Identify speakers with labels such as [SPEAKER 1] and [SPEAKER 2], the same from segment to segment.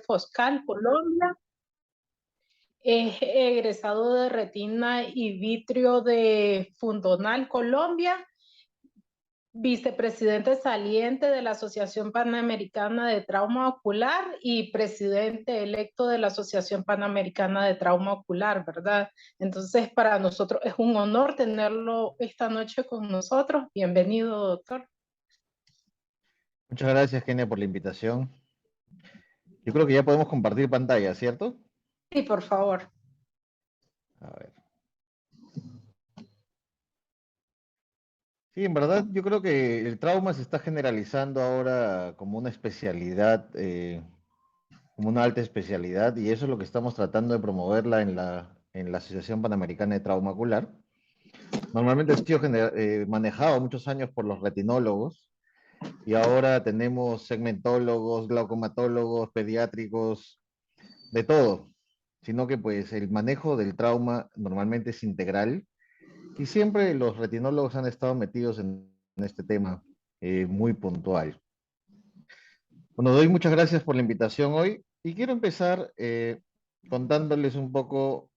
[SPEAKER 1] Foscal, Colombia. Es egresado de Retina y Vitrio de Fundonal, Colombia. Vicepresidente saliente de la Asociación Panamericana de Trauma Ocular y presidente electo de la Asociación Panamericana de Trauma Ocular, ¿verdad? Entonces, para nosotros es un honor tenerlo esta noche con nosotros. Bienvenido, doctor.
[SPEAKER 2] Muchas gracias, Kenia, por la invitación. Yo creo que ya podemos compartir pantalla, ¿cierto?
[SPEAKER 1] Sí, por favor.
[SPEAKER 2] A ver. Sí, en verdad, yo creo que el trauma se está generalizando ahora como una especialidad, como una alta especialidad, y eso es lo que estamos tratando de promoverla en la Asociación Panamericana de Trauma Ocular. Normalmente ha sido manejado muchos años por los retinólogos, y ahora tenemos segmentólogos, glaucomatólogos, pediátricos, de todo, sino que pues el manejo del trauma normalmente es integral y siempre los retinólogos han estado metidos en este tema muy puntual. Bueno, doy muchas gracias por la invitación hoy y quiero empezar contándoles un poco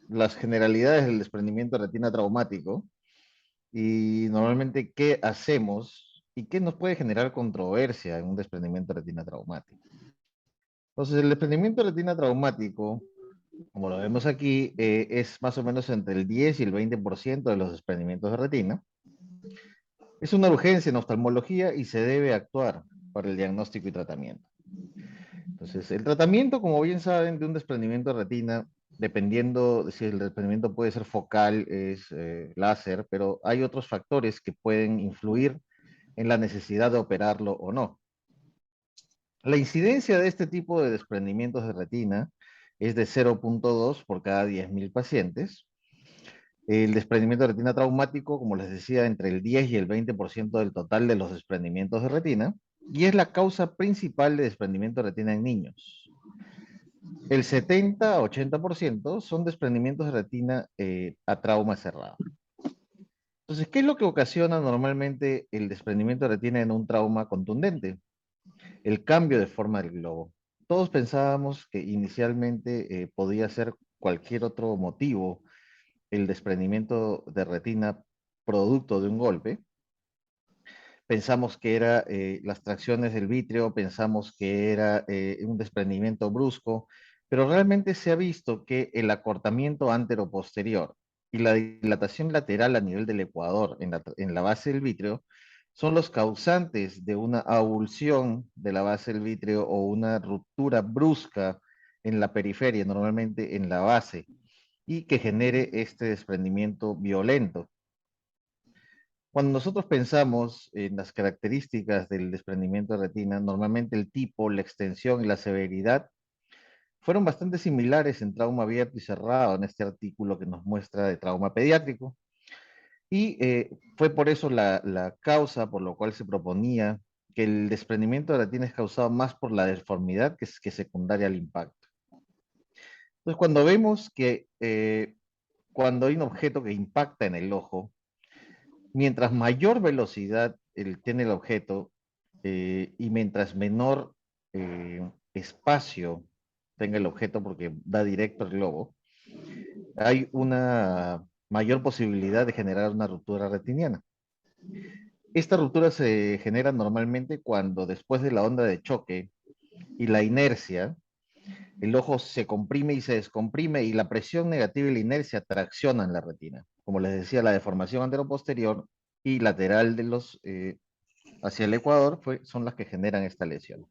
[SPEAKER 2] las generalidades del desprendimiento de retina traumático y normalmente qué hacemos y qué nos puede generar controversia en un desprendimiento de retina traumático. Entonces, el desprendimiento de retina traumático, como lo vemos aquí, es más o menos entre el 10 y el 20% de los desprendimientos de retina. Es una urgencia en oftalmología y se debe actuar para el diagnóstico y tratamiento. Entonces, el tratamiento, como bien saben, de un desprendimiento de retina, dependiendo de si el desprendimiento puede ser focal, es láser, pero hay otros factores que pueden influir en la necesidad de operarlo o no. La incidencia de este tipo de desprendimientos de retina es de 0,2 por cada 10.000 pacientes. El desprendimiento de retina traumático, como les decía, entre el 10 y el 20% del total de los desprendimientos de retina, y es la causa principal de desprendimiento de retina en niños. El 70 a 80% son desprendimientos de retina a trauma cerrado. Entonces, ¿qué es lo que ocasiona normalmente el desprendimiento de retina en un trauma contundente? El cambio de forma del globo. Todos pensábamos que inicialmente podía ser cualquier otro motivo el desprendimiento de retina producto de un golpe. Pensamos que era las tracciones del vítreo, pensamos que era un desprendimiento brusco, pero realmente se ha visto que el acortamiento antero-posterior y la dilatación lateral a nivel del ecuador en la base del vítreo son los causantes de una avulsión de la base del vítreo o una ruptura brusca en la periferia, normalmente en la base, y que genere este desprendimiento violento. Cuando nosotros pensamos en las características del desprendimiento de retina, normalmente el tipo, la extensión y la severidad fueron bastante similares en trauma abierto y cerrado en este artículo que nos muestra de trauma pediátrico. Y fue por eso la causa por lo cual se proponía que el desprendimiento de retina es causado más por la deformidad que secundaria al impacto. Entonces, cuando vemos que cuando hay un objeto que impacta en el ojo, mientras mayor velocidad tiene el objeto y mientras menor espacio tenga el objeto porque da directo al globo, hay una mayor posibilidad de generar una ruptura retiniana. Esta ruptura se genera normalmente cuando después de la onda de choque y la inercia, el ojo se comprime y se descomprime y la presión negativa y la inercia traccionan la retina. Como les decía, la deformación anteroposterior y lateral de los hacia el ecuador son las que generan esta lesión.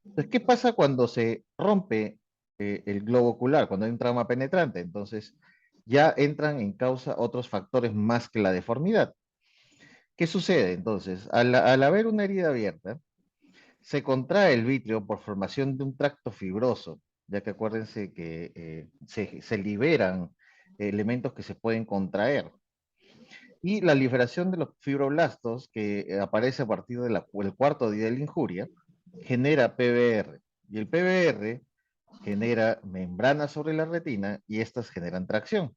[SPEAKER 2] Entonces, ¿qué pasa cuando se rompe el globo ocular, cuando hay un trauma penetrante? Entonces, ya entran en causa otros factores más que la deformidad. ¿Qué sucede? Entonces, al haber una herida abierta, se contrae el vítreo por formación de un tracto fibroso, ya que acuérdense que se liberan elementos que se pueden contraer. Y la liberación de los fibroblastos, que aparece a partir del cuarto día de la injuria, genera PBR. Y el PBR genera membranas sobre la retina y estas generan tracción.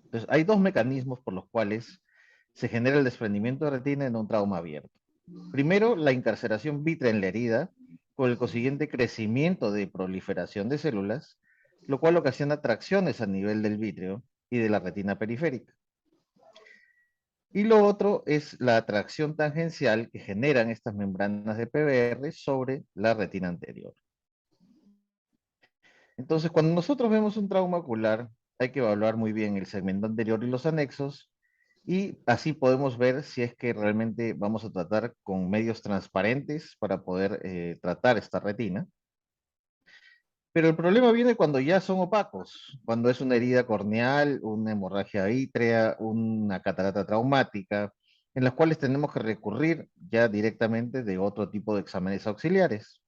[SPEAKER 2] Entonces, hay dos mecanismos por los cuales se genera el desprendimiento de retina en un trauma abierto. Primero, la incarceración vítrea en la herida, con el consiguiente crecimiento de proliferación de células, lo cual ocasiona tracciones a nivel del vítreo y de la retina periférica. Y lo otro es la atracción tangencial que generan estas membranas de PBR sobre la retina anterior. Entonces, cuando nosotros vemos un trauma ocular, hay que evaluar muy bien el segmento anterior y los anexos, y así podemos ver si es que realmente vamos a tratar con medios transparentes para poder tratar esta retina. Pero el problema viene cuando ya son opacos, cuando es una herida corneal, una hemorragia vítrea, una catarata traumática, en las cuales tenemos que recurrir ya directamente de otro tipo de exámenes auxiliares.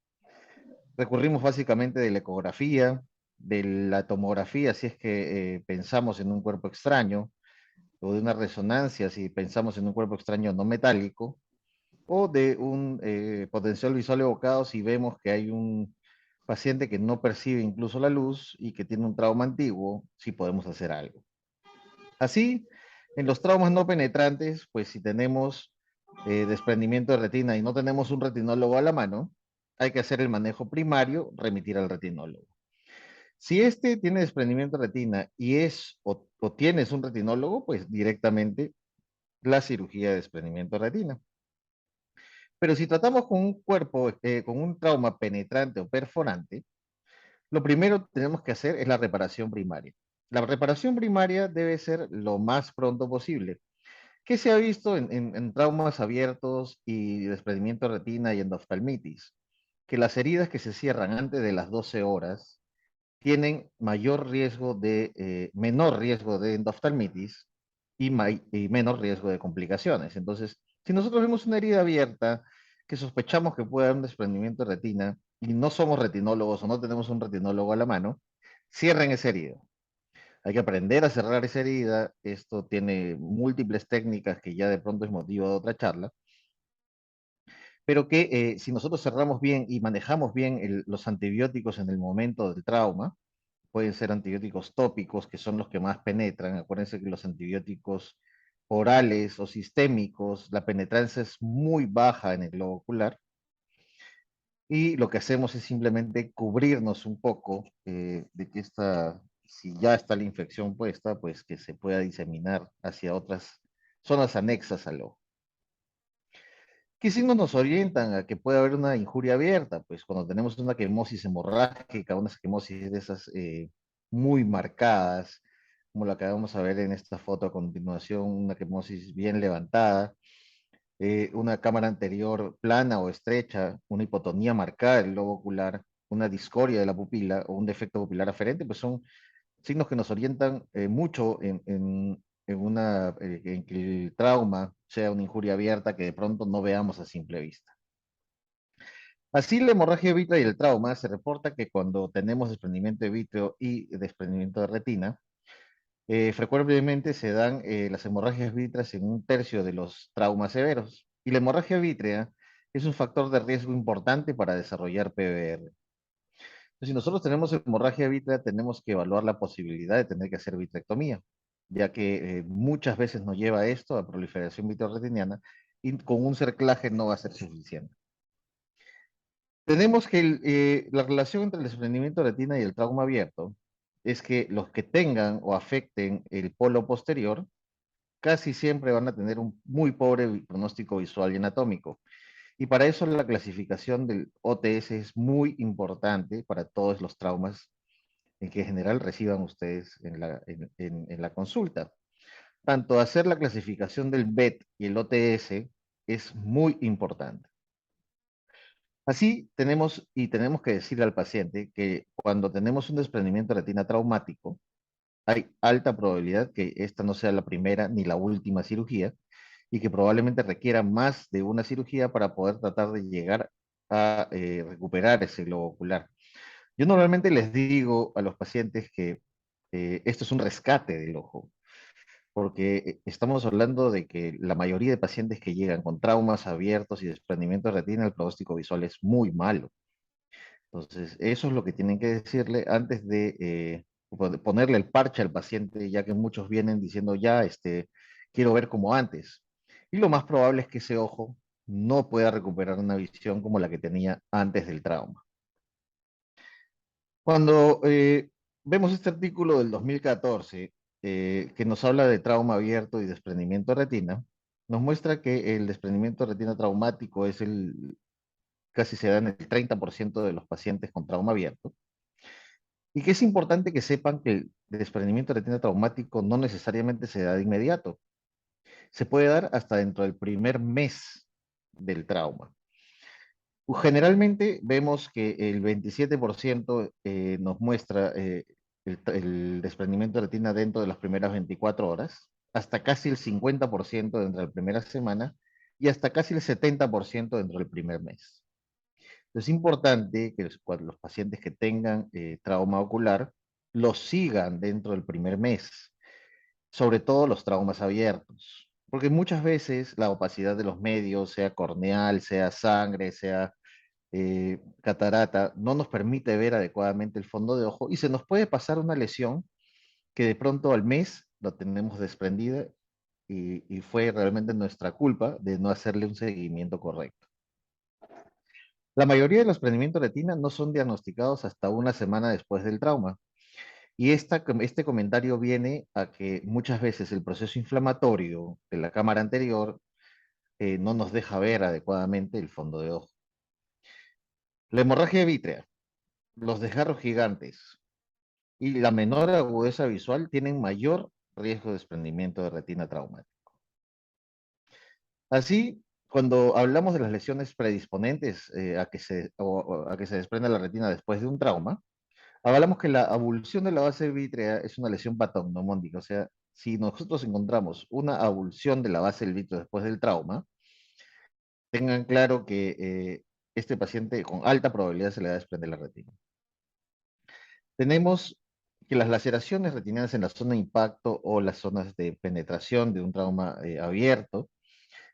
[SPEAKER 2] Recurrimos básicamente de la ecografía, de la tomografía, si es que pensamos en un cuerpo extraño, o de una resonancia, si pensamos en un cuerpo extraño no metálico, o de un potencial visual evocado si vemos que hay un paciente que no percibe incluso la luz y que tiene un trauma antiguo, si podemos hacer algo. Así, en los traumas no penetrantes, pues si tenemos desprendimiento de retina y no tenemos un retinólogo a la mano, hay que hacer el manejo primario, remitir al retinólogo. Si este tiene desprendimiento de retina y o tienes un retinólogo, pues directamente la cirugía de desprendimiento de retina. Pero si tratamos con un cuerpo, con un trauma penetrante o perforante, lo primero que tenemos que hacer es la reparación primaria. La reparación primaria debe ser lo más pronto posible. ¿Qué se ha visto en traumas abiertos y desprendimiento de retina y endoftalmitis? Que las heridas que se cierran antes de las 12 horas tienen menor riesgo de endoftalmitis y menor riesgo de complicaciones. Entonces, si nosotros vemos una herida abierta que sospechamos que puede haber un desprendimiento de retina y no somos retinólogos o no tenemos un retinólogo a la mano, cierren esa herida. Hay que aprender a cerrar esa herida. Esto tiene múltiples técnicas que ya de pronto es motivo de otra charla, pero que si nosotros cerramos bien y manejamos bien los antibióticos en el momento del trauma, pueden ser antibióticos tópicos, que son los que más penetran. Acuérdense que los antibióticos orales o sistémicos, la penetrancia es muy baja en el globo ocular. Y lo que hacemos es simplemente cubrirnos un poco de que si ya está la infección puesta, pues que se pueda diseminar hacia otras zonas anexas al ojo. ¿Qué signos nos orientan a que puede haber una injuria abierta? Pues cuando tenemos una quemosis hemorrágica, una quemosis de esas muy marcadas, como la que vamos a ver en esta foto a continuación, una quemosis bien levantada, una cámara anterior plana o estrecha, una hipotonía marcada del globo ocular, una discoria de la pupila o un defecto pupilar aferente, pues son signos que nos orientan mucho en que el trauma sea una injuria abierta que de pronto no veamos a simple vista. Así, la hemorragia vítrea y el trauma se reporta que cuando tenemos desprendimiento de vítreo y desprendimiento de retina, frecuentemente se dan las hemorragias vítreas en un tercio de los traumas severos. Y la hemorragia vítrea es un factor de riesgo importante para desarrollar PBR. Si nosotros tenemos hemorragia vítrea, tenemos que evaluar la posibilidad de tener que hacer vitrectomía, ya que muchas veces nos lleva esto a proliferación vitreoretiniana y con un cerclaje no va a ser suficiente. Tenemos que la relación entre el desprendimiento de retina y el trauma abierto es que los que tengan o afecten el polo posterior casi siempre van a tener un muy pobre pronóstico visual y anatómico. Y para eso la clasificación del OTS es muy importante para todos los traumas en que en general reciban ustedes en la consulta. Tanto hacer la clasificación del BET y el OTS es muy importante. Así tenemos que decirle al paciente que cuando tenemos un desprendimiento de retina traumático, hay alta probabilidad que esta no sea la primera ni la última cirugía y que probablemente requiera más de una cirugía para poder tratar de llegar a recuperar ese globo ocular. Yo normalmente les digo a los pacientes que esto es un rescate del ojo, porque estamos hablando de que la mayoría de pacientes que llegan con traumas abiertos y desprendimiento de retina, el pronóstico visual es muy malo. Entonces, eso es lo que tienen que decirle antes de ponerle el parche al paciente, ya que muchos vienen diciendo ya, quiero ver como antes. Y lo más probable es que ese ojo no pueda recuperar una visión como la que tenía antes del trauma. Cuando vemos este artículo del 2014, que nos habla de trauma abierto y desprendimiento de retina, nos muestra que el desprendimiento de retina traumático casi se da en el 30% de los pacientes con trauma abierto, y que es importante que sepan que el desprendimiento de retina traumático no necesariamente se da de inmediato, se puede dar hasta dentro del primer mes del trauma. Generalmente vemos que el 27% nos muestra el desprendimiento de retina dentro de las primeras 24 horas, hasta casi el 50% dentro de la primera semana y hasta casi el 70% dentro del primer mes. Es importante que los pacientes que tengan trauma ocular los sigan dentro del primer mes, sobre todo los traumas abiertos, porque muchas veces la opacidad de los medios, sea corneal, sea sangre, sea catarata, no nos permite ver adecuadamente el fondo de ojo y se nos puede pasar una lesión que de pronto al mes la tenemos desprendida y fue realmente nuestra culpa de no hacerle un seguimiento correcto. La mayoría de los desprendimientos de retina no son diagnosticados hasta una semana después del trauma. Y este comentario viene a que muchas veces el proceso inflamatorio de la cámara anterior no nos deja ver adecuadamente el fondo de ojo. La hemorragia vítrea, los desgarros gigantes y la menor agudeza visual tienen mayor riesgo de desprendimiento de retina traumática. Así, cuando hablamos de las lesiones predisponentes a que se desprenda la retina después de un trauma, hablamos que la avulsión de la base vítrea es una lesión patognomónica, o sea, si nosotros encontramos una avulsión de la base del vítreo después del trauma, tengan claro que este paciente con alta probabilidad se le va a desprender la retina. Tenemos que las laceraciones retinianas en la zona de impacto o las zonas de penetración de un trauma abierto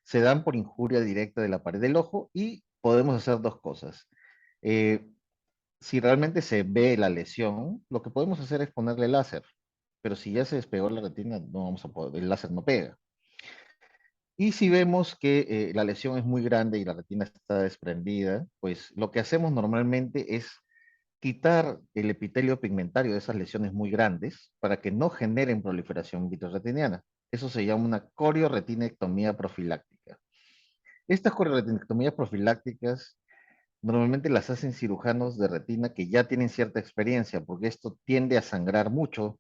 [SPEAKER 2] se dan por injuria directa de la pared del ojo y podemos hacer dos cosas. Eh, si realmente se ve la lesión, lo que podemos hacer es ponerle láser, pero si ya se despegó la retina, no vamos a poder, el láser no pega. Y si vemos que la lesión es muy grande y la retina está desprendida, pues lo que hacemos normalmente es quitar el epitelio pigmentario de esas lesiones muy grandes para que no generen proliferación vitreoretiniana. Eso se llama una corioretinectomía profiláctica. Estas corioretinectomías profilácticas normalmente las hacen cirujanos de retina que ya tienen cierta experiencia, porque esto tiende a sangrar mucho.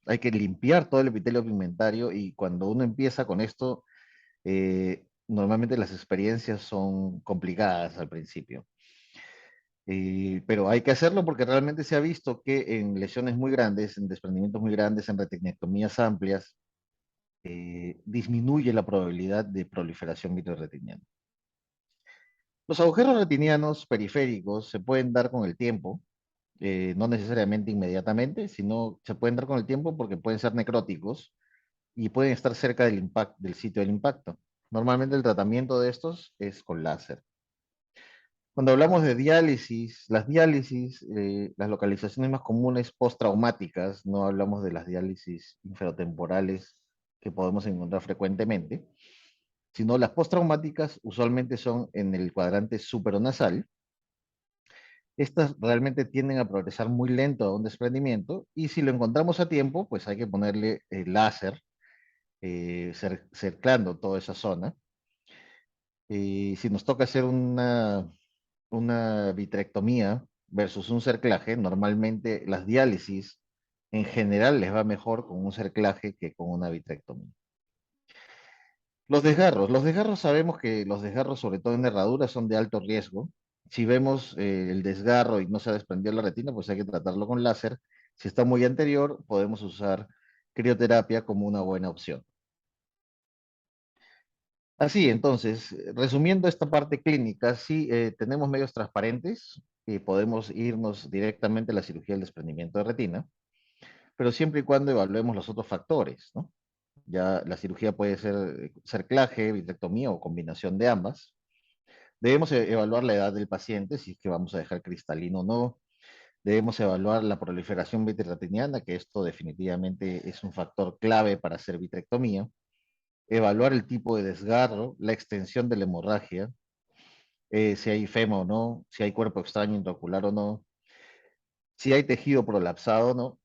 [SPEAKER 2] Hay que limpiar todo el epitelio pigmentario y cuando uno empieza con esto, normalmente las experiencias son complicadas al principio. Pero hay que hacerlo porque realmente se ha visto que en lesiones muy grandes, en desprendimientos muy grandes, en retinectomías amplias, disminuye la probabilidad de proliferación vitreoretiniana. Los agujeros retinianos periféricos se pueden dar con el tiempo, no necesariamente inmediatamente, sino se pueden dar con el tiempo porque pueden ser necróticos y pueden estar cerca del sitio del impacto. Normalmente el tratamiento de estos es con láser. Cuando hablamos de diálisis, las localizaciones más comunes postraumáticas, no hablamos de las diálisis inferotemporales que podemos encontrar frecuentemente, sino las postraumáticas usualmente son en el cuadrante superonasal. Estas realmente tienden a progresar muy lento a un desprendimiento y si lo encontramos a tiempo, pues hay que ponerle láser cerclando toda esa zona. Y si nos toca hacer una vitrectomía versus un cerclaje, normalmente las diálisis en general les va mejor con un cerclaje que con una vitrectomía. Los desgarros sabemos que los desgarros, sobre todo en herraduras, son de alto riesgo. Si vemos el desgarro y no se ha desprendido la retina, pues hay que tratarlo con láser. Si está muy anterior, podemos usar crioterapia como una buena opción. Así, entonces, resumiendo esta parte clínica, sí tenemos medios transparentes y podemos irnos directamente a la cirugía del desprendimiento de retina, pero siempre y cuando evaluemos los otros factores, ¿no? Ya la cirugía puede ser cerclaje, vitrectomía o combinación de ambas. Debemos evaluar la edad del paciente, si es que vamos a dejar cristalino o no. Debemos evaluar la proliferación vitreoretiniana, que esto definitivamente es un factor clave para hacer vitrectomía. evaluar el tipo de desgarro, la extensión de la hemorragia, si hay fema o no, si hay cuerpo extraño intraocular o no, si hay tejido prolapsado o no,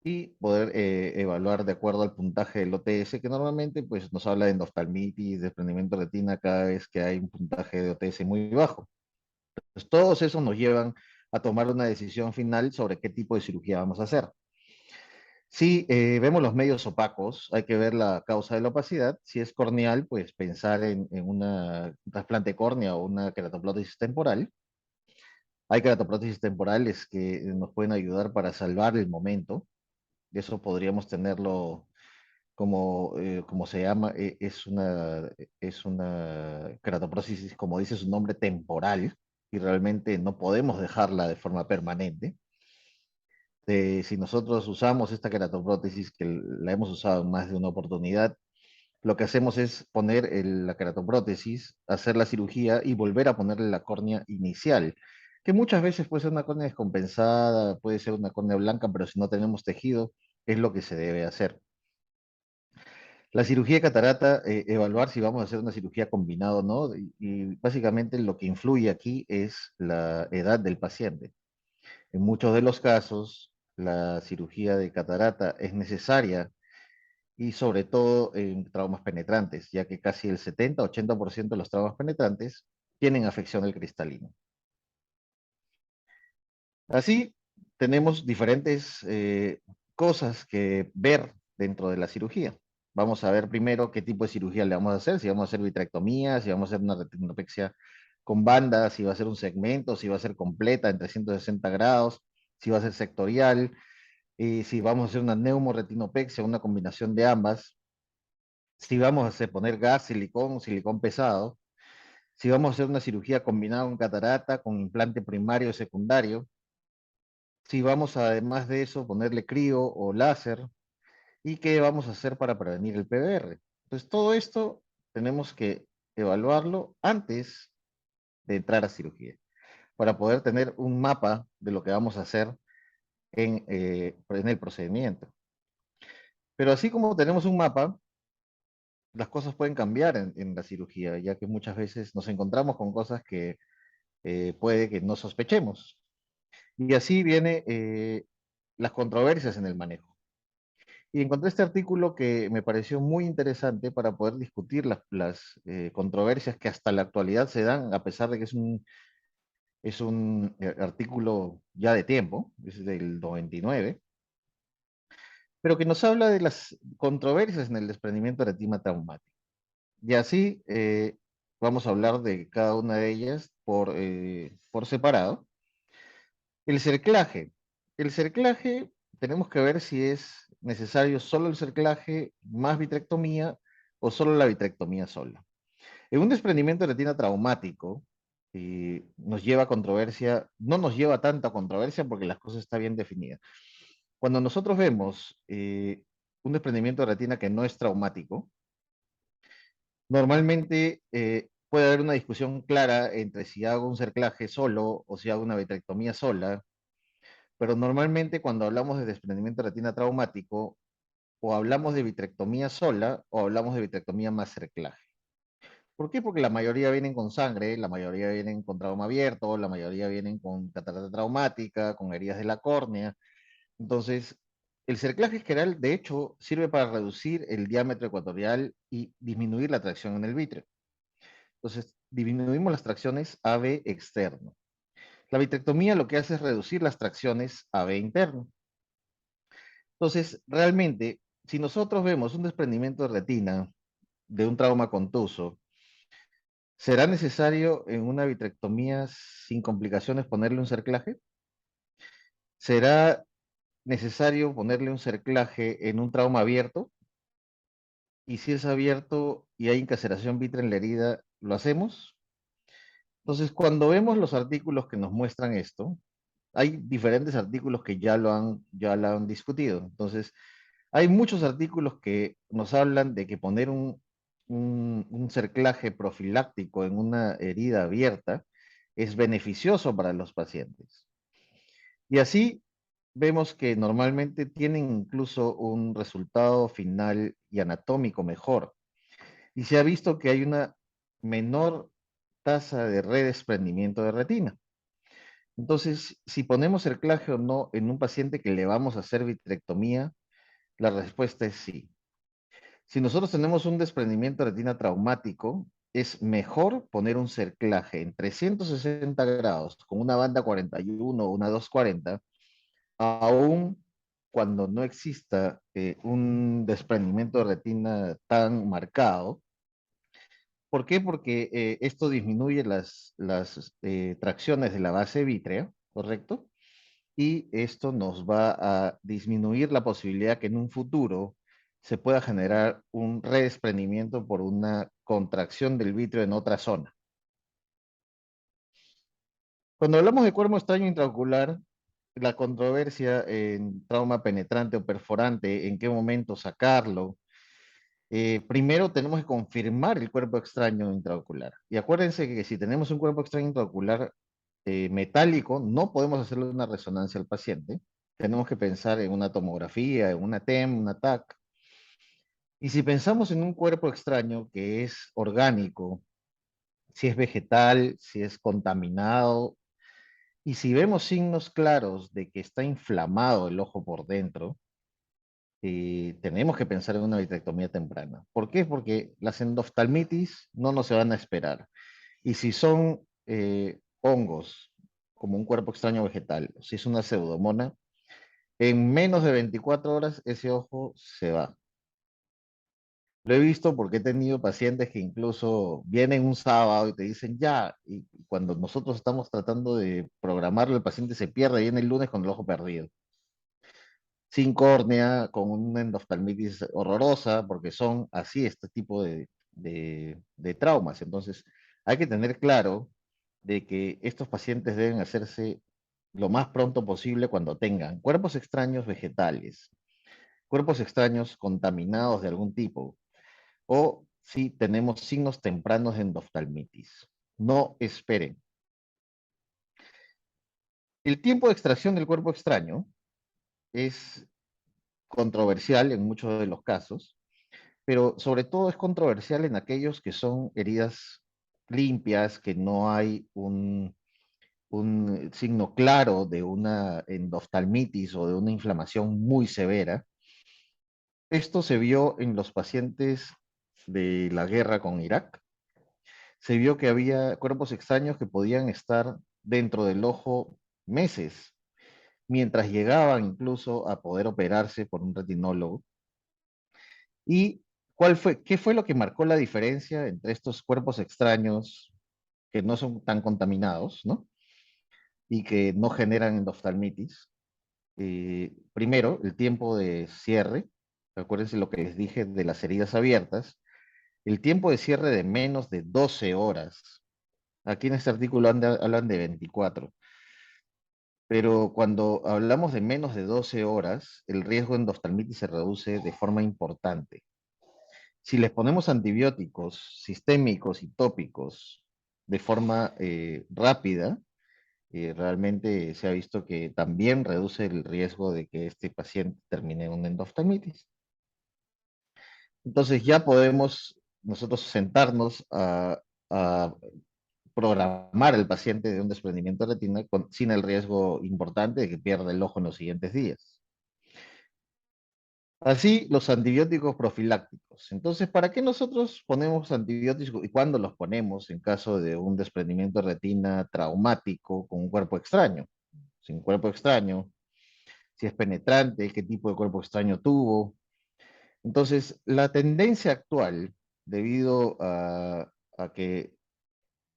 [SPEAKER 2] y poder evaluar de acuerdo al puntaje del OTS, que normalmente pues, nos habla de endoftalmitis, desprendimiento de retina cada vez que hay un puntaje de OTS muy bajo. Pues todos esos nos llevan a tomar una decisión final sobre qué tipo de cirugía vamos a hacer. Si vemos los medios opacos, hay que ver la causa de la opacidad. Si es corneal, pues pensar en una trasplante córnea o una queratoprótesis temporal. Hay queratoprótesis temporales que nos pueden ayudar para salvar el momento. Eso podríamos tenerlo como se llama, es una queratoprótesis, como dice su nombre, temporal, y realmente no podemos dejarla de forma permanente. Si nosotros usamos esta queratoprótesis, que la hemos usado en más de una oportunidad, lo que hacemos es poner la queratoprótesis, hacer la cirugía y volver a ponerle la córnea inicial, que muchas veces puede ser una córnea descompensada, puede ser una córnea blanca, pero si no tenemos tejido, es lo que se debe hacer. La cirugía de catarata, evaluar si vamos a hacer una cirugía combinada o no, y básicamente lo que influye aquí es la edad del paciente. En muchos de los casos, la cirugía de catarata es necesaria y sobre todo en traumas penetrantes, ya que casi el 70-80% de los traumas penetrantes tienen afección del cristalino. Así, tenemos diferentes cosas que ver dentro de la cirugía. Vamos a ver primero qué tipo de cirugía le vamos a hacer, si vamos a hacer vitrectomía, si vamos a hacer una retinopexia con banda, si va a ser un segmento, si va a ser completa en 360 grados, si va a ser sectorial, y si vamos a hacer una neumoretinopexia, una combinación de ambas, si vamos a poner gas, silicón pesado, si vamos a hacer una cirugía combinada con catarata, con implante primario o secundario, si vamos a, además de eso, ponerle crío o láser, y qué vamos a hacer para prevenir el PBR. Entonces, todo esto tenemos que evaluarlo antes de entrar a cirugía, para poder tener un mapa de lo que vamos a hacer en el procedimiento. Pero así como tenemos un mapa, las cosas pueden cambiar en la cirugía, ya que muchas veces nos encontramos con cosas que puede que no sospechemos. Y así viene las controversias en el manejo. Y encontré este artículo que me pareció muy interesante para poder discutir las controversias que hasta la actualidad se dan, a pesar de que es un artículo ya de tiempo, es del 99, pero que nos habla de las controversias en el desprendimiento de retina traumático. Y así vamos a hablar de cada una de ellas por separado. El cerclaje. El cerclaje, tenemos que ver si es necesario solo el cerclaje más vitrectomía o solo la vitrectomía sola. En un desprendimiento de retina traumático, nos lleva a controversia, no nos lleva a tanta controversia porque las cosas están bien definidas. Cuando nosotros vemos un desprendimiento de retina que no es traumático, normalmente puede haber una discusión clara entre si hago un cerclaje solo o si hago una vitrectomía sola, pero normalmente cuando hablamos de desprendimiento de retina traumático, o hablamos de vitrectomía sola o hablamos de vitrectomía más cerclaje. ¿Por qué? Porque la mayoría vienen con sangre, la mayoría vienen con trauma abierto, la mayoría vienen con catarata traumática, con heridas de la córnea. Entonces, el cerclaje general, de hecho, sirve para reducir el diámetro ecuatorial y disminuir la tracción en el vítreo. Entonces, disminuimos las tracciones AB externo. La vitrectomía lo que hace es reducir las tracciones AB interno. Entonces, realmente, si nosotros vemos un desprendimiento de retina de un trauma contuso, ¿será necesario en una vitrectomía sin complicaciones ponerle un cerclaje? ¿Será necesario ponerle un cerclaje en un trauma abierto? Y si es abierto y hay incaseración vitrea en la herida, ¿lo hacemos? Entonces, cuando vemos los artículos que nos muestran esto, hay diferentes artículos que ya lo han discutido. Entonces, hay muchos artículos que nos hablan de que poner un cerclaje profiláctico en una herida abierta es beneficioso para los pacientes. Y así vemos que normalmente tienen incluso un resultado final y anatómico mejor. y se ha visto que hay una menor tasa de redesprendimiento de retina. Entonces, si ponemos cerclaje o no en un paciente que le vamos a hacer vitrectomía, la respuesta es sí. Si nosotros tenemos un desprendimiento de retina traumático, es mejor poner un cerclaje en 360 grados con una banda 41 o una 240, aún cuando no exista un desprendimiento de retina tan marcado. ¿Por qué? Porque esto disminuye las tracciones de la base vítrea, ¿correcto? Y esto nos va a disminuir la posibilidad que en un futuro se pueda generar un redesprendimiento por una contracción del vítreo en otra zona. Cuando hablamos de cuerpo extraño intraocular, la controversia en trauma penetrante o perforante, en qué momento sacarlo, primero tenemos que confirmar el cuerpo extraño intraocular. Y acuérdense que si tenemos un cuerpo extraño intraocular metálico, no podemos hacerle una resonancia al paciente. Tenemos que pensar en una tomografía, en una TEM, una TAC. Y si pensamos en un cuerpo extraño que es orgánico, si es vegetal, si es contaminado, y si vemos signos claros de que está inflamado el ojo por dentro, tenemos que pensar en una vitrectomía temprana. ¿Por qué? Porque las endoftalmitis no nos se van a esperar. Y si son hongos, como un cuerpo extraño vegetal, si es una pseudomona, en menos de 24 horas ese ojo se va. Lo he visto porque he tenido pacientes que incluso vienen un sábado y te dicen ya, y cuando nosotros estamos tratando de programarlo, el paciente se pierde y viene el lunes con el ojo perdido. Sin córnea, con una endoftalmitis horrorosa, porque son así este tipo de traumas. Entonces, hay que tener claro de que estos pacientes deben hacerse lo más pronto posible cuando tengan cuerpos extraños vegetales, cuerpos extraños contaminados de algún tipo, o si tenemos signos tempranos de endoftalmitis. No esperen. El tiempo de extracción del cuerpo extraño es controversial en muchos de los casos, pero sobre todo es controversial en aquellos que son heridas limpias, que no hay un signo claro de una endoftalmitis o de una inflamación muy severa. Esto se vio en los pacientes de la guerra con Irak. Se vio que había cuerpos extraños que podían estar dentro del ojo meses, mientras llegaban incluso a poder operarse por un retinólogo. ¿Y qué fue lo que marcó la diferencia entre estos cuerpos extraños que no son tan contaminados, ¿no? Y que no generan endoftalmitis? Primero, el tiempo de cierre. Acuérdense lo que les dije de las heridas abiertas. El tiempo de cierre de menos de 12 horas. Aquí en este artículo hablan de 24. Pero cuando hablamos de menos de 12 horas, el riesgo de endoftalmitis se reduce de forma importante. Si les ponemos antibióticos sistémicos y tópicos de forma rápida, realmente se ha visto que también reduce el riesgo de que este paciente termine en una endoftalmitis. Entonces ya podemos nosotros sentarnos a programar al paciente de un desprendimiento de retina sin el riesgo importante de que pierda el ojo en los siguientes días. Así, los antibióticos profilácticos. Entonces, ¿para qué nosotros ponemos antibióticos y cuándo los ponemos en caso de un desprendimiento de retina traumático con un cuerpo extraño? Sin cuerpo extraño, si es penetrante, qué tipo de cuerpo extraño tuvo. Entonces, la tendencia actual, debido a que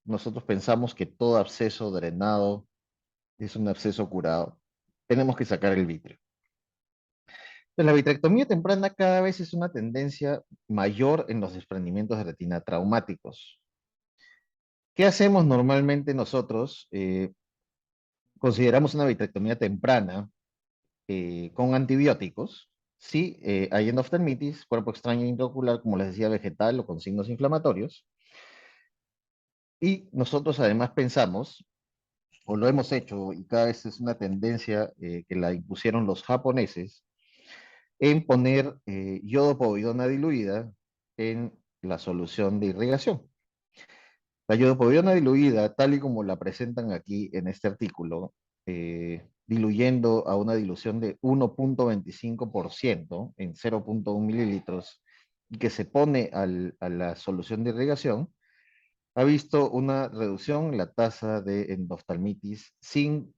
[SPEAKER 2] nosotros pensamos que todo absceso drenado es un absceso curado, tenemos que sacar el vítreo. La vitrectomía temprana cada vez es una tendencia mayor en los desprendimientos de retina traumáticos. ¿Qué hacemos normalmente nosotros? Consideramos una vitrectomía temprana con antibióticos. Si hay endoftalmitis, cuerpo extraño intraocular, como les decía, vegetal o con signos inflamatorios. Y nosotros además pensamos, o lo hemos hecho, y cada vez es una tendencia que la impusieron los japoneses, en poner yodo povidona diluida en la solución de irrigación. La iodopoviona diluida, tal y como la presentan aquí en este artículo, diluyendo a una dilución de 1.25% en 0.1 mililitros y que se pone a la solución de irrigación, ha visto una reducción en la tasa de endoftalmitis sin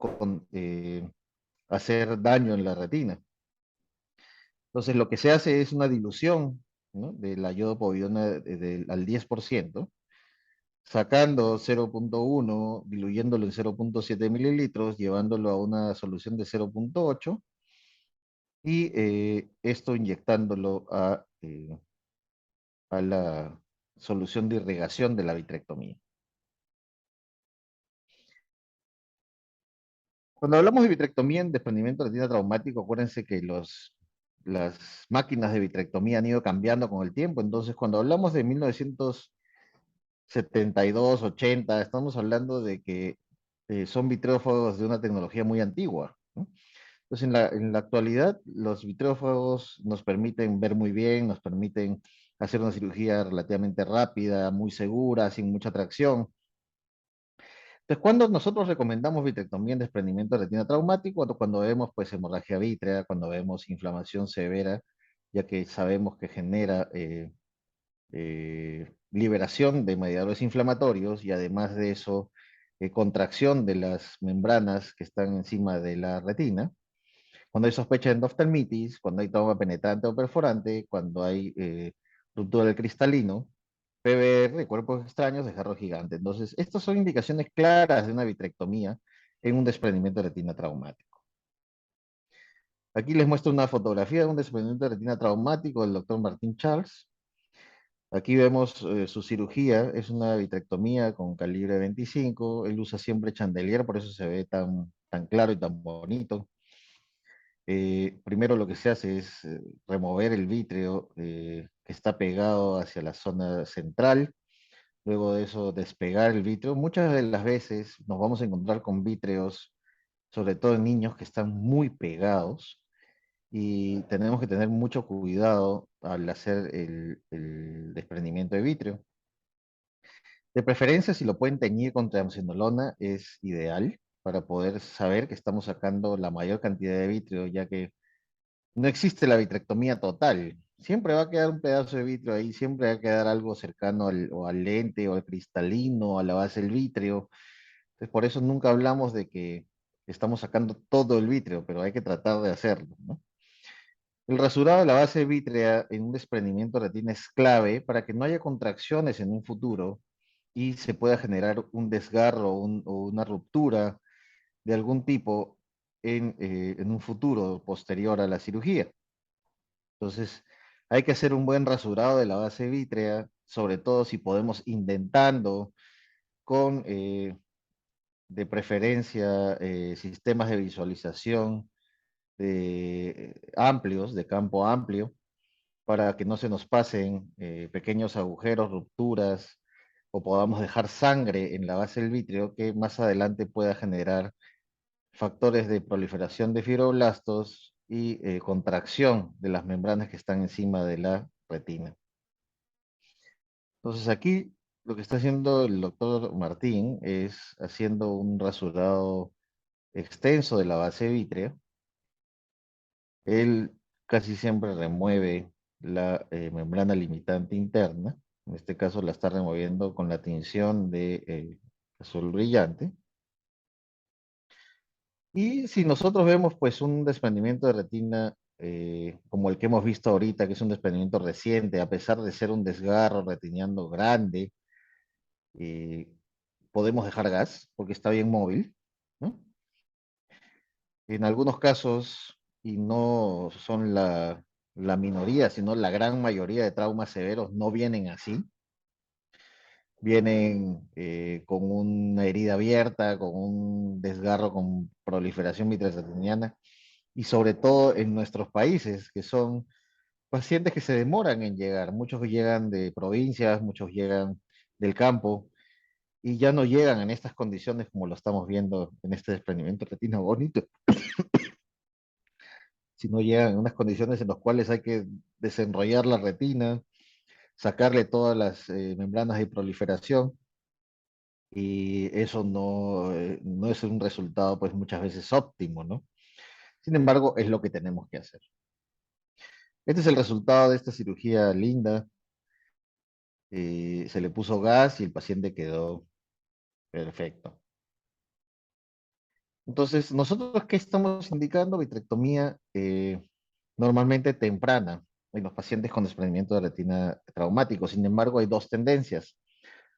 [SPEAKER 2] hacer daño en la retina. Entonces, lo que se hace es una dilución, ¿no?, de la iodopoviona al 10%, sacando 0.1, diluyéndolo en 0.7 mililitros, llevándolo a una solución de 0.8 y esto inyectándolo a la solución de irrigación de la vitrectomía. Cuando hablamos de vitrectomía en desprendimiento de retina traumático, acuérdense que las máquinas de vitrectomía han ido cambiando con el tiempo. Entonces, cuando hablamos de 1972, 80, estamos hablando de que son vitreófagos de una tecnología muy antigua, ¿no? Entonces, en la actualidad, los vitreófagos nos permiten ver muy bien, nos permiten hacer una cirugía relativamente rápida, muy segura, sin mucha tracción. Entonces, cuando nosotros recomendamos vitrectomía en desprendimiento de retina traumático, cuando vemos pues hemorragia vítrea, cuando vemos inflamación severa, ya que sabemos que genera liberación de mediadores inflamatorios y además de eso, contracción de las membranas que están encima de la retina. Cuando hay sospecha de endoftalmitis, cuando hay trauma penetrante o perforante, cuando hay ruptura del cristalino, PBR, cuerpos extraños de jarro gigante. Entonces, estas son indicaciones claras de una vitrectomía en un desprendimiento de retina traumático. Aquí les muestro una fotografía de un desprendimiento de retina traumático del doctor Martín Charles. Aquí vemos su cirugía, es una vitrectomía con calibre 25. Él usa siempre chandelier, por eso se ve tan claro y tan bonito. Primero lo que se hace es remover el vítreo que está pegado hacia la zona central. Luego de eso, despegar el vítreo. Muchas de las veces nos vamos a encontrar con vítreos, sobre todo en niños que están muy pegados y tenemos que tener mucho cuidado al hacer el desprendimiento de vítreo. De preferencia, si lo pueden teñir con triamcinolona, es ideal para poder saber que estamos sacando la mayor cantidad de vítreo, ya que no existe la vitrectomía total. Siempre va a quedar un pedazo de vitrio ahí, siempre va a quedar algo cercano o al lente o al cristalino, a la base del vitrio. Entonces, por eso nunca hablamos de que estamos sacando todo el vitrio, pero hay que tratar de hacerlo, ¿no? El rasurado de la base vítrea en un desprendimiento de retina es clave para que no haya contracciones en un futuro y se pueda generar un desgarro o una ruptura de algún tipo en un futuro posterior a la cirugía. Entonces, hay que hacer un buen rasurado de la base vítrea, sobre todo si podemos indentando con, de preferencia, sistemas de visualización amplios, de campo amplio, para que no se nos pasen pequeños agujeros, rupturas, o podamos dejar sangre en la base del vítreo que más adelante pueda generar factores de proliferación de fibroblastos y contracción de las membranas que están encima de la retina. Entonces aquí lo que está haciendo el doctor Martín es haciendo un rasurado extenso de la base vítrea. Él casi siempre remueve la membrana limitante interna. En este caso la está removiendo con la tinción de azul brillante. Y si nosotros vemos pues un desprendimiento de retina como el que hemos visto ahorita, que es un desprendimiento reciente, a pesar de ser un desgarro retiniano grande, eh, podemos dejar gas porque está bien móvil, ¿no? En algunos casos, y no son la minoría, sino la gran mayoría de traumas severos no vienen así. Vienen con una herida abierta, con un desgarro con proliferación vitreoteniana, y sobre todo en nuestros países, que son pacientes que se demoran en llegar. Muchos llegan de provincias, muchos llegan del campo, y ya no llegan en estas condiciones como lo estamos viendo en este desprendimiento de retina bonito, sino llegan en unas condiciones en las cuales hay que desenrollar la retina, sacarle todas las membranas de proliferación, y eso no es un resultado pues muchas veces óptimo, ¿no? Sin embargo, es lo que tenemos que hacer. Este es el resultado de esta cirugía linda. Se le puso gas y el paciente quedó perfecto. Entonces, nosotros, ¿qué estamos indicando? Vitrectomía normalmente temprana en los pacientes con desprendimiento de retina traumático. Sin embargo, hay dos tendencias: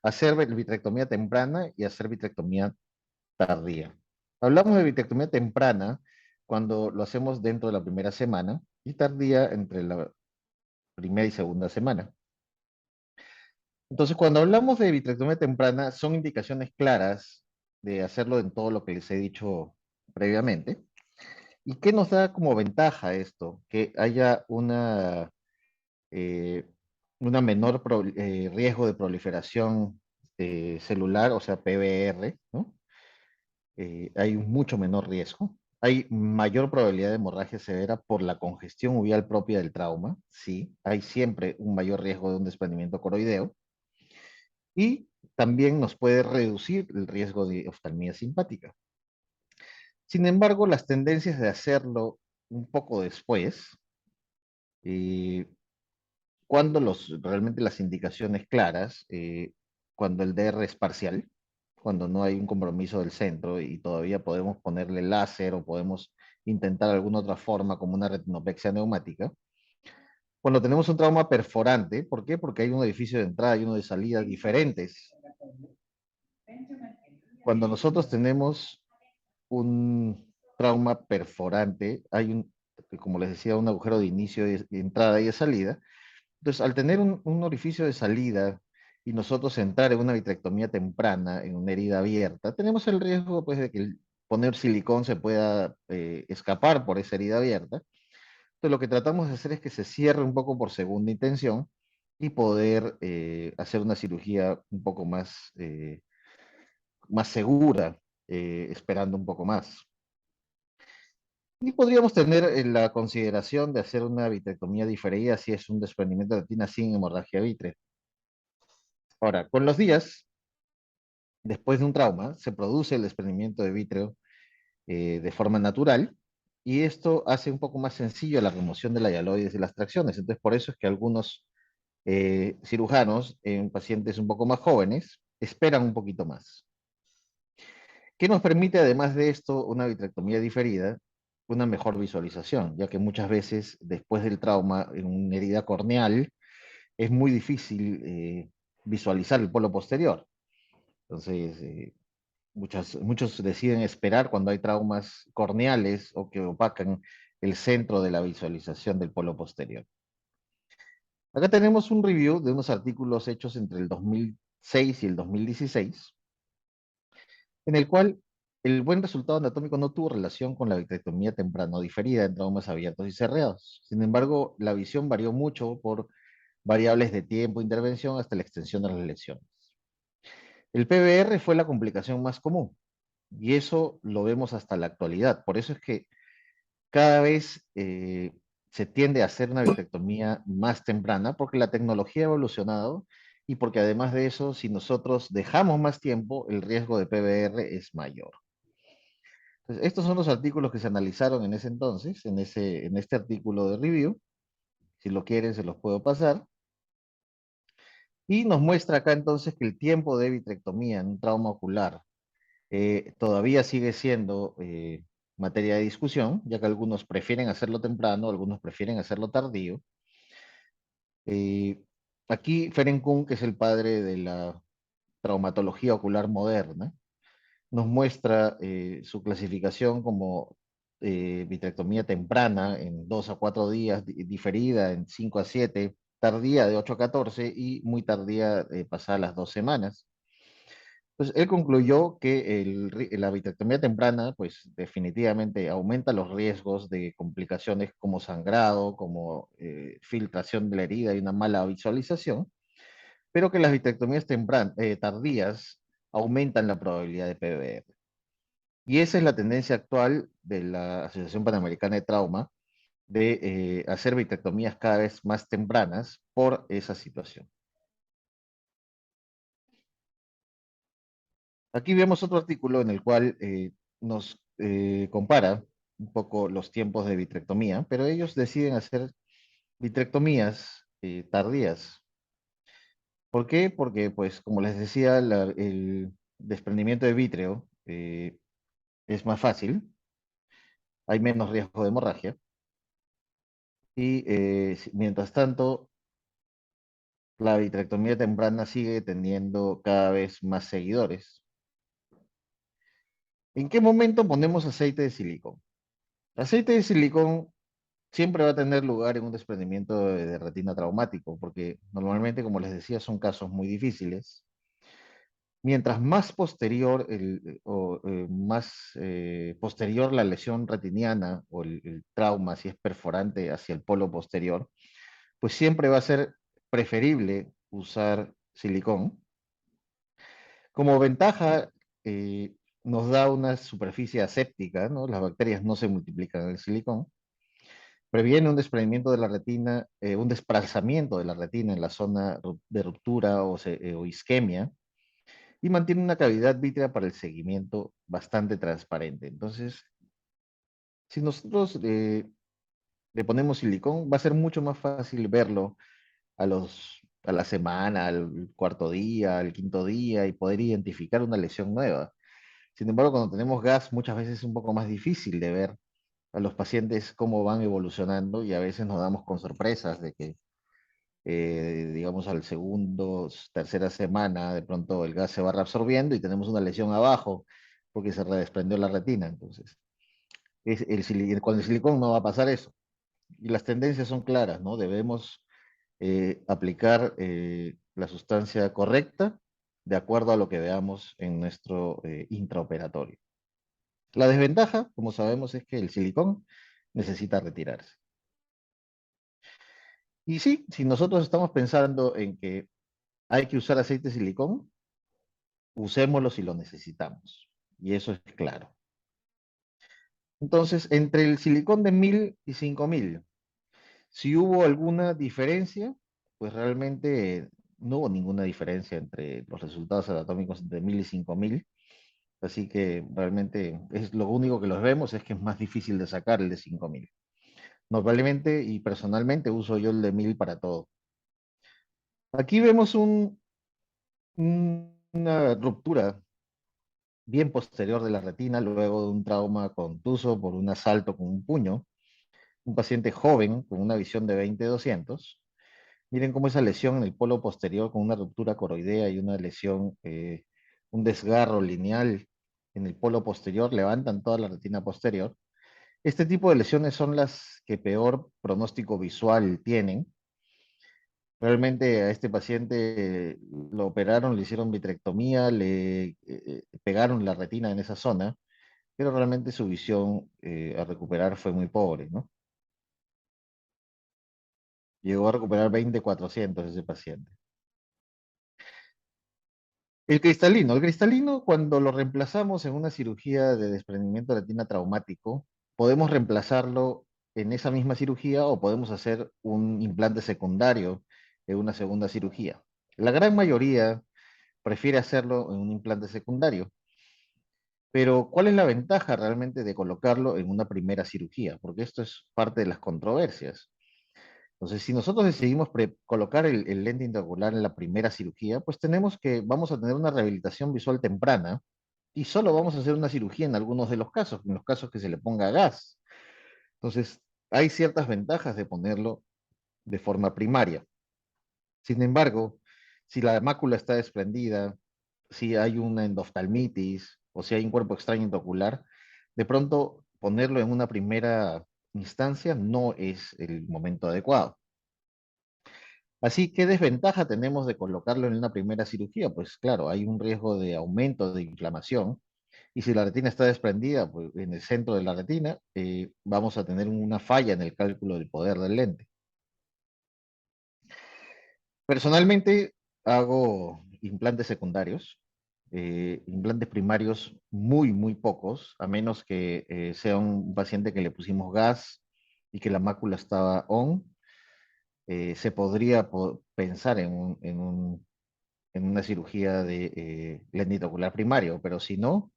[SPEAKER 2] hacer vitrectomía temprana y hacer vitrectomía tardía. Hablamos de vitrectomía temprana cuando lo hacemos dentro de la primera semana y tardía entre la primera y segunda semana. Entonces, cuando hablamos de vitrectomía temprana, son indicaciones claras de hacerlo en todo lo que les he dicho previamente. ¿Y qué nos da como ventaja esto? Que haya eh, una menor riesgo de proliferación celular, o sea, PBR, ¿no? Hay un mucho menor riesgo. Hay mayor probabilidad de hemorragia severa por la congestión uveal propia del trauma, sí. Hay siempre un mayor riesgo de un desprendimiento coroideo. Y también nos puede reducir el riesgo de oftalmía simpática. Sin embargo, las tendencias de hacerlo un poco después, eh, cuando realmente las indicaciones claras, cuando el DR es parcial, cuando no hay un compromiso del centro y todavía podemos ponerle láser o podemos intentar alguna otra forma como una retinopexia neumática. Cuando tenemos un trauma perforante, ¿por qué? Porque hay un edificio de entrada y uno de salida diferentes. Cuando nosotros tenemos un trauma perforante, hay como les decía, un agujero de inicio, de entrada y de salida. Entonces, al tener un orificio de salida y nosotros entrar en una vitrectomía temprana, en una herida abierta, tenemos el riesgo pues, de que poner silicón se pueda escapar por esa herida abierta. Entonces, lo que tratamos de hacer es que se cierre un poco por segunda intención y poder hacer una cirugía un poco más segura, esperando un poco más. Y podríamos tener la consideración de hacer una vitrectomía diferida si es un desprendimiento de retina sin hemorragia vitrea. Ahora, con los días, después de un trauma, se produce el desprendimiento de vítreo de forma natural, y esto hace un poco más sencillo la remoción de la hialoides y las tracciones. Entonces, por eso es que algunos cirujanos en pacientes un poco más jóvenes esperan un poquito más. ¿Qué nos permite, además de esto, una vitrectomía diferida? Una mejor visualización, ya que muchas veces después del trauma en una herida corneal es muy difícil visualizar el polo posterior. Entonces, muchos deciden esperar cuando hay traumas corneales o que opacan el centro de la visualización del polo posterior. Acá tenemos un review de unos artículos hechos entre el 2006 y el 2016, en el cual el buen resultado anatómico no tuvo relación con la vitrectomía temprana o diferida en traumas abiertos y cerrados. Sin embargo, la visión varió mucho por variables de tiempo de intervención hasta la extensión de las lesiones. El PBR fue la complicación más común, y eso lo vemos hasta la actualidad. Por eso es que cada vez se tiende a hacer una vitrectomía más temprana, porque la tecnología ha evolucionado y porque además de eso, si nosotros dejamos más tiempo, el riesgo de PBR es mayor. Entonces, estos son los artículos que se analizaron en ese entonces, en este artículo de review. Si lo quieren, se los puedo pasar. Y nos muestra acá entonces que el tiempo de vitrectomía en un trauma ocular todavía sigue siendo materia de discusión, ya que algunos prefieren hacerlo temprano, algunos prefieren hacerlo tardío. Aquí Ferenc Kuhn, que es el padre de la traumatología ocular moderna, nos muestra su clasificación como vitrectomía temprana en 2 a 4 días, diferida en 5 a 7, tardía de 8 a 14 y muy tardía pasada las 2 semanas. Pues él concluyó que la vitrectomía temprana, pues definitivamente aumenta los riesgos de complicaciones como sangrado, como filtración de la herida y una mala visualización, pero que las vitrectomías tardías aumentan la probabilidad de PBR. Y esa es la tendencia actual de la Asociación Panamericana de Trauma, de hacer vitrectomías cada vez más tempranas por esa situación. Aquí vemos otro artículo en el cual nos compara un poco los tiempos de vitrectomía, pero ellos deciden hacer vitrectomías tardías. ¿Por qué? Porque, pues, como les decía, el desprendimiento de vítreo es más fácil, hay menos riesgo de hemorragia, y mientras tanto, la vitrectomía temprana sigue teniendo cada vez más seguidores. ¿En qué momento ponemos aceite de silicón? Aceite de silicón siempre va a tener lugar en un desprendimiento de retina traumático, porque normalmente, como les decía, son casos muy difíciles. Mientras más posterior más posterior la lesión retiniana o el trauma, si es perforante hacia el polo posterior, pues siempre va a ser preferible usar silicón. Como ventaja, eh, nos da una superficie aséptica, ¿no? Las bacterias no se multiplican en el silicón. Previene un desprendimiento de la retina, un desplazamiento de la retina en la zona de ruptura o isquemia, y mantiene una cavidad vítrea para el seguimiento bastante transparente. Entonces, si nosotros le ponemos silicón, va a ser mucho más fácil verlo a la semana, al cuarto día, al quinto día, y poder identificar una lesión nueva. Sin embargo, cuando tenemos gas, muchas veces es un poco más difícil de ver a los pacientes cómo van evolucionando, y a veces nos damos con sorpresas de que, digamos, al segundo, tercera semana, de pronto el gas se va reabsorbiendo y tenemos una lesión abajo porque se redesprendió la retina. Entonces, con el silicón no va a pasar eso. Y las tendencias son claras, ¿no? Debemos aplicar la sustancia correcta de acuerdo a lo que veamos en nuestro intraoperatorio. La desventaja, como sabemos, es que el silicón necesita retirarse. Y sí, si nosotros estamos pensando en que hay que usar aceite de silicón, usémoslo si lo necesitamos. Y eso es claro. Entonces, entre el silicón de 1000 y 5000, si hubo alguna diferencia, pues realmente no hubo ninguna diferencia entre los resultados anatómicos de 1000 y 5000. Así que realmente es lo único que los vemos es que es más difícil de sacar el de 5000. Normalmente y personalmente uso yo el de 1000 para todo. Aquí vemos una ruptura bien posterior de la retina luego de un trauma contuso por un asalto con un puño. Un paciente joven con una visión de 20/200. Miren cómo esa lesión en el polo posterior con una ruptura coroidea y una lesión, un desgarro lineal en el polo posterior, levantan toda la retina posterior. Este tipo de lesiones son las que peor pronóstico visual tienen. Realmente a este paciente lo operaron, le hicieron vitrectomía, le pegaron la retina en esa zona, pero realmente su visión a recuperar fue muy pobre, ¿no? Llegó a recuperar 20/400 ese paciente. El cristalino, cuando lo reemplazamos en una cirugía de desprendimiento de retina traumático, podemos reemplazarlo en esa misma cirugía o podemos hacer un implante secundario en una segunda cirugía. La gran mayoría prefiere hacerlo en un implante secundario, pero ¿cuál es la ventaja realmente de colocarlo en una primera cirugía? Porque esto es parte de las controversias. Entonces, si nosotros decidimos colocar el lente intraocular en la primera cirugía, pues vamos a tener una rehabilitación visual temprana y solo vamos a hacer una cirugía en algunos de los casos, en los casos que se le ponga gas. Entonces, hay ciertas ventajas de ponerlo de forma primaria. Sin embargo, si la mácula está desprendida, si hay una endoftalmitis o si hay un cuerpo extraño intraocular, de pronto ponerlo en una primera instancia no es el momento adecuado. Así, ¿qué desventaja tenemos de colocarlo en una primera cirugía? Pues claro, hay un riesgo de aumento de inflamación y si la retina está desprendida, pues, en el centro de la retina, vamos a tener una falla en el cálculo del poder del lente. Personalmente hago implantes secundarios, implantes primarios muy, muy pocos, a menos que sea un paciente que le pusimos gas y que la mácula estaba on, se podría pensar en en una cirugía de lente ocular primario, pero si no,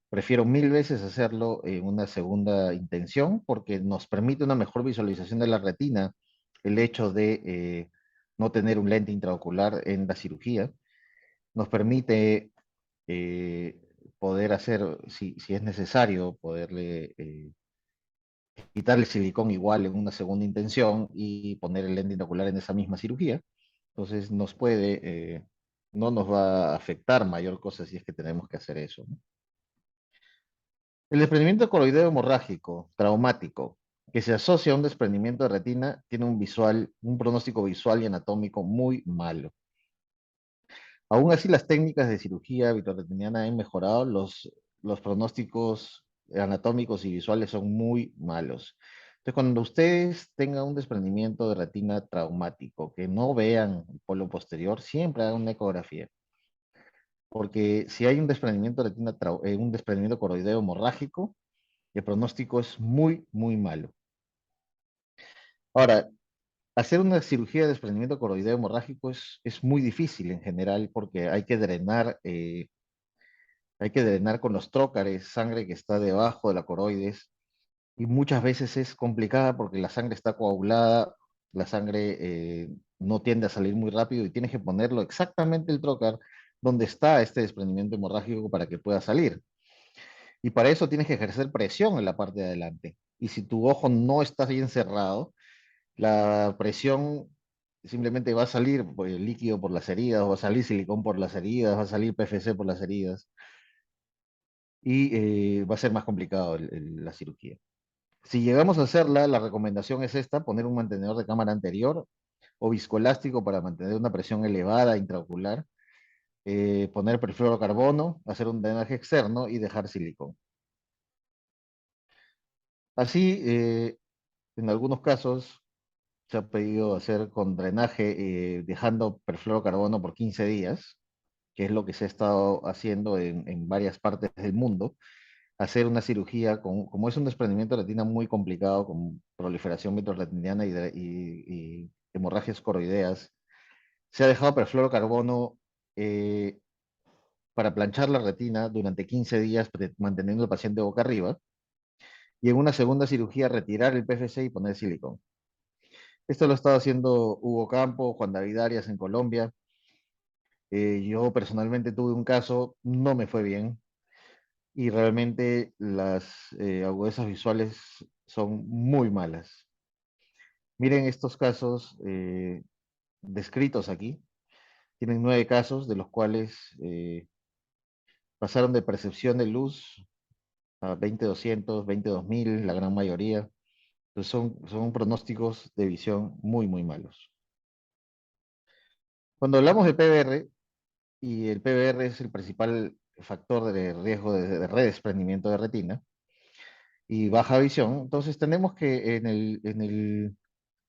[SPEAKER 2] prefiero mil veces hacerlo en una segunda intención porque nos permite una mejor visualización de la retina, el hecho de no tener un lente intraocular en la cirugía, nos permite eh, poder hacer, si es necesario, poderle quitar el silicón igual en una segunda intención y poner el lente intraocular en esa misma cirugía. Entonces no nos va a afectar mayor cosa si es que tenemos que hacer eso, ¿no? El desprendimiento coroideo hemorrágico traumático que se asocia a un desprendimiento de retina tiene un pronóstico visual y anatómico muy malo. Aún así, las técnicas de cirugía vitreoretiniana han mejorado, los pronósticos anatómicos y visuales son muy malos. Entonces, cuando ustedes tengan un desprendimiento de retina traumático, que no vean el polo posterior, siempre hagan una ecografía. Porque si hay un desprendimiento de retina, un desprendimiento coroideo hemorrágico, el pronóstico es muy, muy malo. Ahora, hacer una cirugía de desprendimiento coroideo hemorrágico es muy difícil en general porque hay que drenar con los trócares sangre que está debajo de la coroides y muchas veces es complicada porque la sangre está coagulada, la sangre no tiende a salir muy rápido y tienes que ponerlo exactamente el trócar donde está este desprendimiento hemorrágico para que pueda salir. Y para eso tienes que ejercer presión en la parte de adelante. Y si tu ojo no está bien cerrado, la presión simplemente va a salir pues, líquido por las heridas, va a salir silicón por las heridas, va a salir PFC por las heridas y va a ser más complicado la cirugía. Si llegamos a hacerla, la recomendación es esta, poner un mantenedor de cámara anterior o viscoelástico para mantener una presión elevada intraocular, poner perfluorocarbono, hacer un drenaje externo y dejar silicón. Así, en algunos casos se ha pedido hacer con drenaje dejando perfluorocarbono por 15 días, que es lo que se ha estado haciendo en varias partes del mundo. Hacer una cirugía, como es un desprendimiento de retina muy complicado, con proliferación vitroretiniana y hemorragias coroideas, se ha dejado perfluorocarbono eh, para planchar la retina durante 15 días, manteniendo al paciente boca arriba, y en una segunda cirugía retirar el PFC y poner silicón. Esto lo ha estado haciendo Hugo Campo, Juan David Arias en Colombia. Yo personalmente tuve un caso, no me fue bien, y realmente las agudezas visuales son muy malas. Miren estos casos descritos aquí. Tienen 9 casos, de los cuales pasaron de percepción de luz a 20/200, 20/2000, la gran mayoría. Entonces son pronósticos de visión muy, muy malos. Cuando hablamos de PBR, y el PBR es el principal factor de riesgo de redesprendimiento de retina y baja visión, entonces tenemos que en el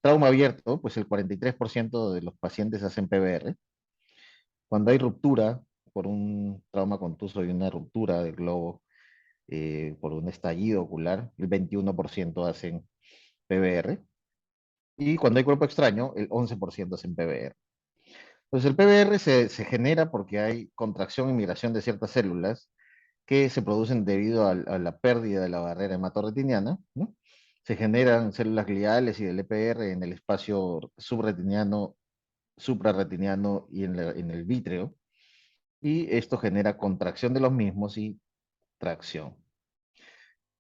[SPEAKER 2] trauma abierto, pues el 43% de los pacientes hacen PBR. Cuando hay ruptura por un trauma contuso y una ruptura del globo por un estallido ocular, el 21% hacen PBR. Y cuando hay cuerpo extraño, el 11% hacen PBR. Entonces el PBR se genera porque hay contracción y migración de ciertas células que se producen debido a la pérdida de la barrera hematorretiniana, ¿no? Se generan células gliales y del EPR en el espacio subretiniano, suprarretiniano y en el vítreo, y esto genera contracción de los mismos y tracción.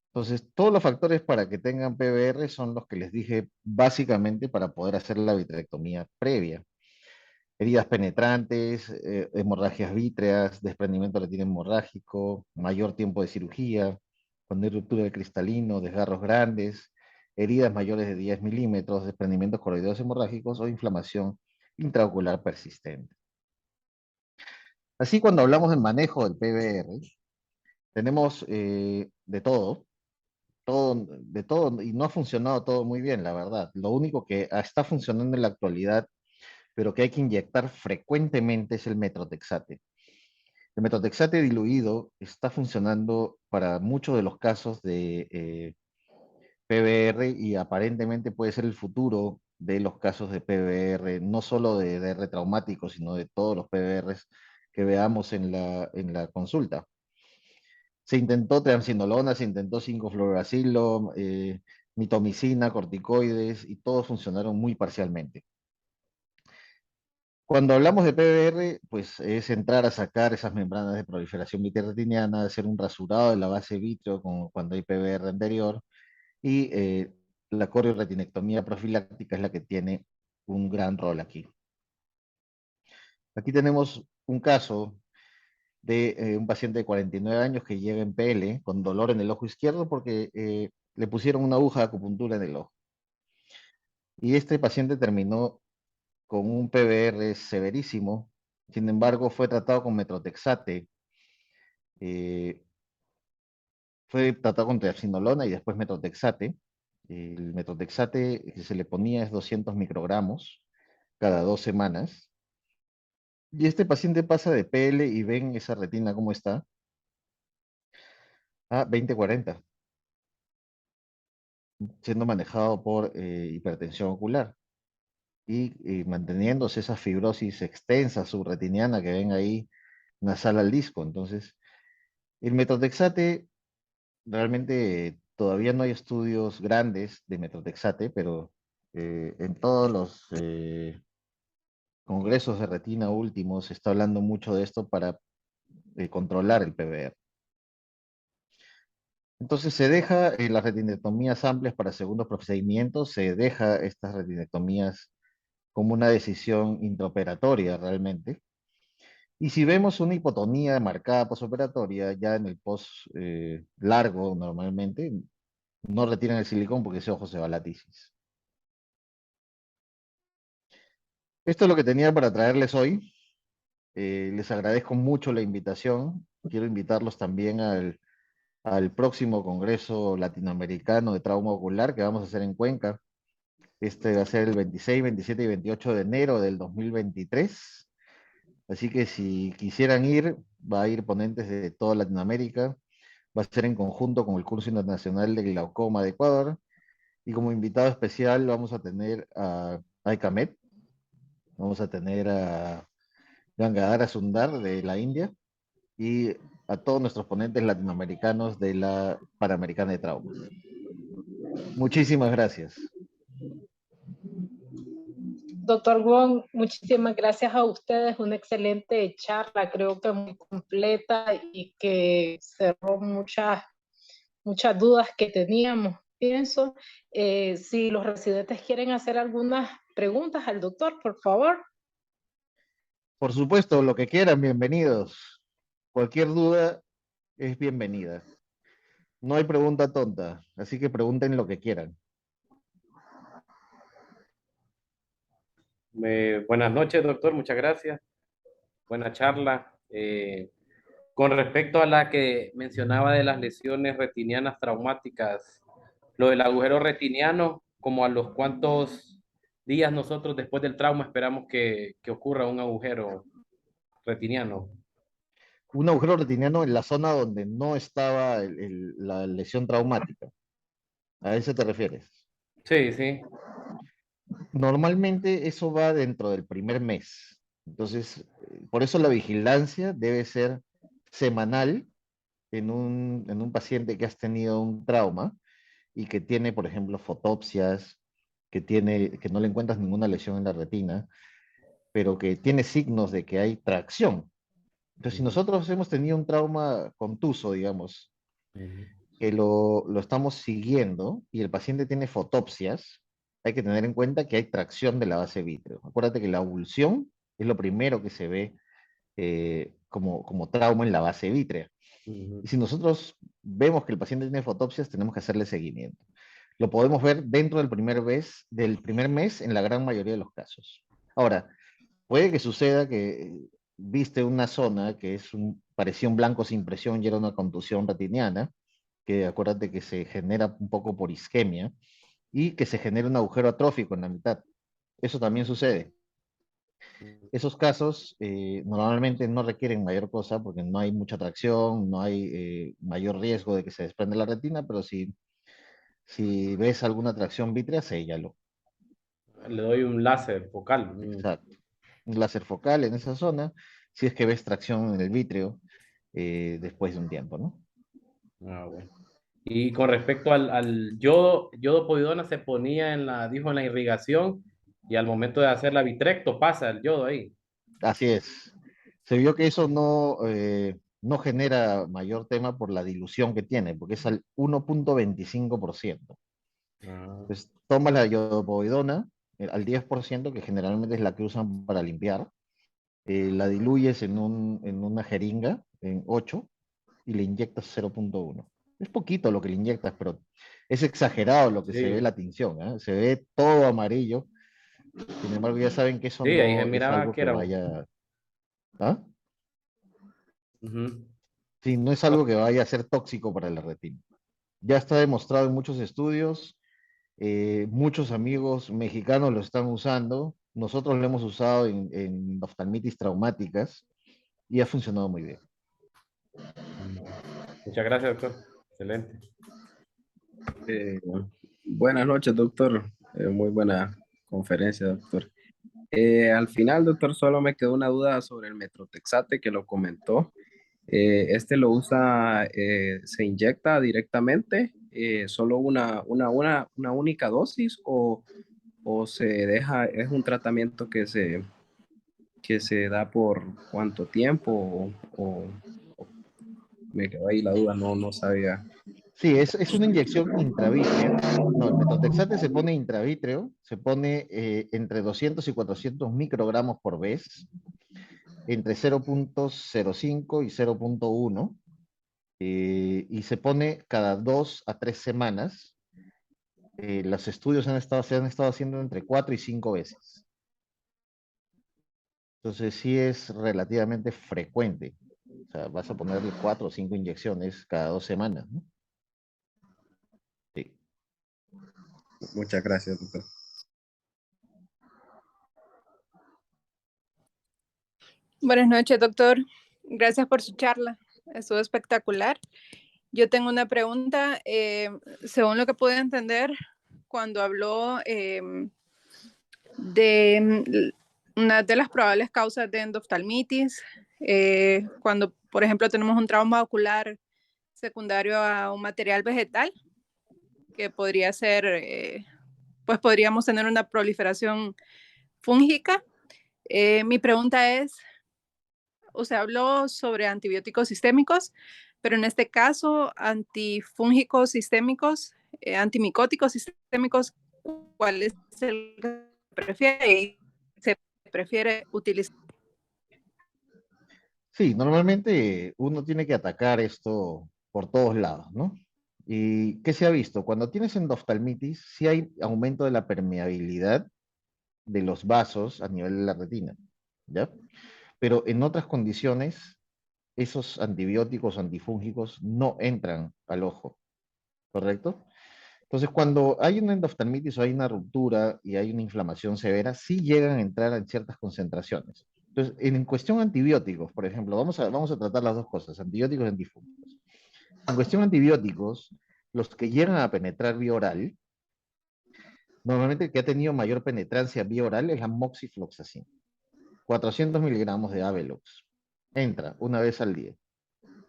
[SPEAKER 2] Entonces, todos los factores para que tengan PBR son los que les dije básicamente para poder hacer la vitrectomía previa. Heridas penetrantes, hemorragias vítreas, desprendimiento de retina hemorrágico, mayor tiempo de cirugía, cuando hay ruptura del cristalino, desgarros grandes, heridas mayores de 10 milímetros, desprendimientos coroideos hemorrágicos o inflamación intraocular persistente. Así, cuando hablamos del manejo del PBR, tenemos de todo, y no ha funcionado todo muy bien, la verdad. Lo único que está funcionando en la actualidad, pero que hay que inyectar frecuentemente es el metrotexate. El metrotexate diluido está funcionando para muchos de los casos de PBR y aparentemente puede ser el futuro de los casos de PBR, no solo de DR traumático, sino de todos los PBRs que veamos en la consulta. Se intentó triamcinolona, se intentó 5-fluorouracilo, mitomicina, corticoides, y todos funcionaron muy parcialmente. Cuando hablamos de PBR, pues es entrar a sacar esas membranas de proliferación vitreoretiniana, hacer un rasurado de la base vítreo cuando hay PBR anterior, y la corioretinectomía profiláctica es la que tiene un gran rol aquí. Aquí tenemos un caso de un paciente de 49 años que llega en PL con dolor en el ojo izquierdo porque le pusieron una aguja de acupuntura en el ojo. Y este paciente terminó con un PBR severísimo. Sin embargo, fue tratado con metrotexate, eh, fue tratado con triamcinolona y después metrotexate. El metrotexate que se le ponía es 200 microgramos cada 2 semanas. Y este paciente pasa de PL y ven esa retina cómo está a 20/40, siendo manejado por hipertensión ocular y manteniéndose esa fibrosis extensa subretiniana que ven ahí nasal al disco. Entonces, el metrotexate, realmente todavía no hay estudios grandes de metrotexate, pero en todos los congresos de retina últimos se está hablando mucho de esto para controlar el PBR. Entonces se deja las retinectomías amplias para segundos procedimientos, se deja estas retinectomías como una decisión intraoperatoria realmente. Y si vemos una hipotonía marcada posoperatoria, ya en el post largo normalmente, no retiran el silicón porque ese ojo se va a la tisis. Esto es lo que tenía para traerles hoy. Les agradezco mucho la invitación. Quiero invitarlos también al próximo Congreso Latinoamericano de Trauma Ocular que vamos a hacer en Cuenca. Este va a ser el 26, 27 y 28 de enero del 2023. Así que si quisieran ir, va a ir ponentes de toda Latinoamérica. Va a ser en conjunto con el Curso Internacional de Glaucoma de Ecuador. Y como invitado especial vamos a tener a Aikamet, vamos a tener a Gangadhara Sundar de la India y a todos nuestros ponentes latinoamericanos de la Panamericana de Traumas. Muchísimas gracias.
[SPEAKER 1] Doctor Wong, muchísimas gracias a ustedes, una excelente charla, creo que muy completa y que cerró muchas dudas que teníamos. Pienso, si los residentes quieren hacer algunas preguntas al doctor, por favor.
[SPEAKER 2] Por supuesto, lo que quieran, bienvenidos. Cualquier duda es bienvenida. No hay pregunta tonta, así que pregunten lo que quieran.
[SPEAKER 3] Buenas noches, doctor, muchas gracias. Buena charla. Con respecto a la que mencionaba de las lesiones retinianas traumáticas, lo del agujero retiniano, como a los cuantos días nosotros después del trauma esperamos que ocurra un agujero retiniano.
[SPEAKER 2] Un agujero retiniano en la zona donde no estaba la lesión traumática. ¿A eso te refieres?
[SPEAKER 3] Sí, sí.
[SPEAKER 2] Normalmente eso va dentro del primer mes. Entonces, por eso la vigilancia debe ser semanal en un paciente que has tenido un trauma y que tiene, por ejemplo, fotopsias, que no le encuentras ninguna lesión en la retina, pero que tiene signos de que hay tracción. Entonces, si nosotros hemos tenido un trauma contuso, digamos, que lo estamos siguiendo y el paciente tiene fotopsias, hay que tener en cuenta que hay tracción de la base vítreo. Acuérdate que la avulsión es lo primero que se ve como trauma en la base vítrea. Y si nosotros vemos que el paciente tiene fotopsias, tenemos que hacerle seguimiento. Lo podemos ver dentro del primer mes en la gran mayoría de los casos. Ahora, puede que suceda que viste una zona que parecía un blanco sin presión y era una contusión retiniana, que acuérdate que se genera un poco por isquemia, y que se genera un agujero atrófico en la mitad. Eso también sucede. Esos casos normalmente no requieren mayor cosa porque no hay mucha tracción, no hay mayor riesgo de que se desprenda la retina, pero si ves alguna tracción vítrea, séllalo.
[SPEAKER 3] Le doy un láser focal.
[SPEAKER 2] Exacto. Un láser focal en esa zona, si es que ves tracción en el vítreo después de un tiempo, ¿no?
[SPEAKER 3] Ah, bueno. Y con respecto al yodo, yodo-povidona se ponía dijo en la irrigación y al momento de hacer la vitrecto pasa el yodo ahí.
[SPEAKER 2] Así es. Se vio que eso no genera mayor tema por la dilución que tiene, porque es al 1,25%.
[SPEAKER 3] Ah,
[SPEAKER 2] Entonces, tomas la iodopovidona al 10%, que generalmente es la que usan para limpiar, la diluyes en una jeringa, en 8, y le inyectas 0,1. Es poquito lo que le inyectas, pero es exagerado lo que se ve
[SPEAKER 3] sí,
[SPEAKER 2] la tinción, ¿eh? Se ve todo amarillo. Sin embargo, ya saben que eso
[SPEAKER 3] sí, ahí se
[SPEAKER 2] no es
[SPEAKER 3] miraba
[SPEAKER 2] algo
[SPEAKER 3] que
[SPEAKER 2] que
[SPEAKER 3] era.
[SPEAKER 2] vaya... ¿Ah?
[SPEAKER 3] Ujú.
[SPEAKER 2] Sí, no es algo que vaya a ser tóxico para la retina. Ya está demostrado en muchos estudios, muchos amigos mexicanos lo están usando, nosotros lo hemos usado en oftalmitis traumáticas y ha funcionado muy bien.
[SPEAKER 3] Muchas gracias, doctor. Excelente.
[SPEAKER 4] Eh, Buenas noches, doctor. Muy buena conferencia, doctor. Al final, doctor, solo me quedó una duda sobre el metrotexate que lo comentó. ¿Este lo usa, se inyecta directamente, solo una única dosis o se deja, es un tratamiento que se da por cuánto tiempo o me quedó ahí la duda, no sabía.
[SPEAKER 2] Sí, es una inyección intravítrea. No, el metotrexate se pone intravítreo, se pone entre 200 y 400 microgramos por vez, entre 0,05 y 0,1, y se pone cada 2 a 3 semanas. Los estudios se han estado haciendo entre 4 y 5 veces. Entonces sí es relativamente frecuente. O sea, vas a ponerle 4 o 5 inyecciones cada 2 semanas, ¿no? Sí.
[SPEAKER 4] Muchas gracias, doctor.
[SPEAKER 5] Buenas noches, doctor. Gracias por su charla. Estuvo espectacular. Yo tengo una pregunta. Según lo que pude entender, cuando habló de una de las probables causas de endoftalmitis, cuando, por ejemplo, tenemos un trauma ocular secundario a un material vegetal, que podría ser, pues podríamos tener una proliferación fúngica. Mi pregunta es, o sea, habló sobre antibióticos sistémicos, pero en este caso, antifúngicos sistémicos, antimicóticos sistémicos, ¿cuál es el que prefiere? Y se prefiere utilizar.
[SPEAKER 2] Sí, normalmente uno tiene que atacar esto por todos lados, ¿no? ¿Y qué se ha visto? Cuando tienes endoftalmitis, sí hay aumento de la permeabilidad de los vasos a nivel de la retina, ¿ya? Pero en otras condiciones, esos antibióticos antifúngicos no entran al ojo, ¿correcto? Entonces, cuando hay una endoftalmitis o hay una ruptura y hay una inflamación severa, sí llegan a entrar en ciertas concentraciones. Entonces, en cuestión antibióticos, por ejemplo, vamos a tratar las dos cosas, antibióticos y antifúngicos. En cuestión antibióticos, los que llegan a penetrar vía oral, normalmente el que ha tenido mayor penetrancia vía oral es la moxifloxacina. 400 miligramos de Avelox. Entra una vez al día,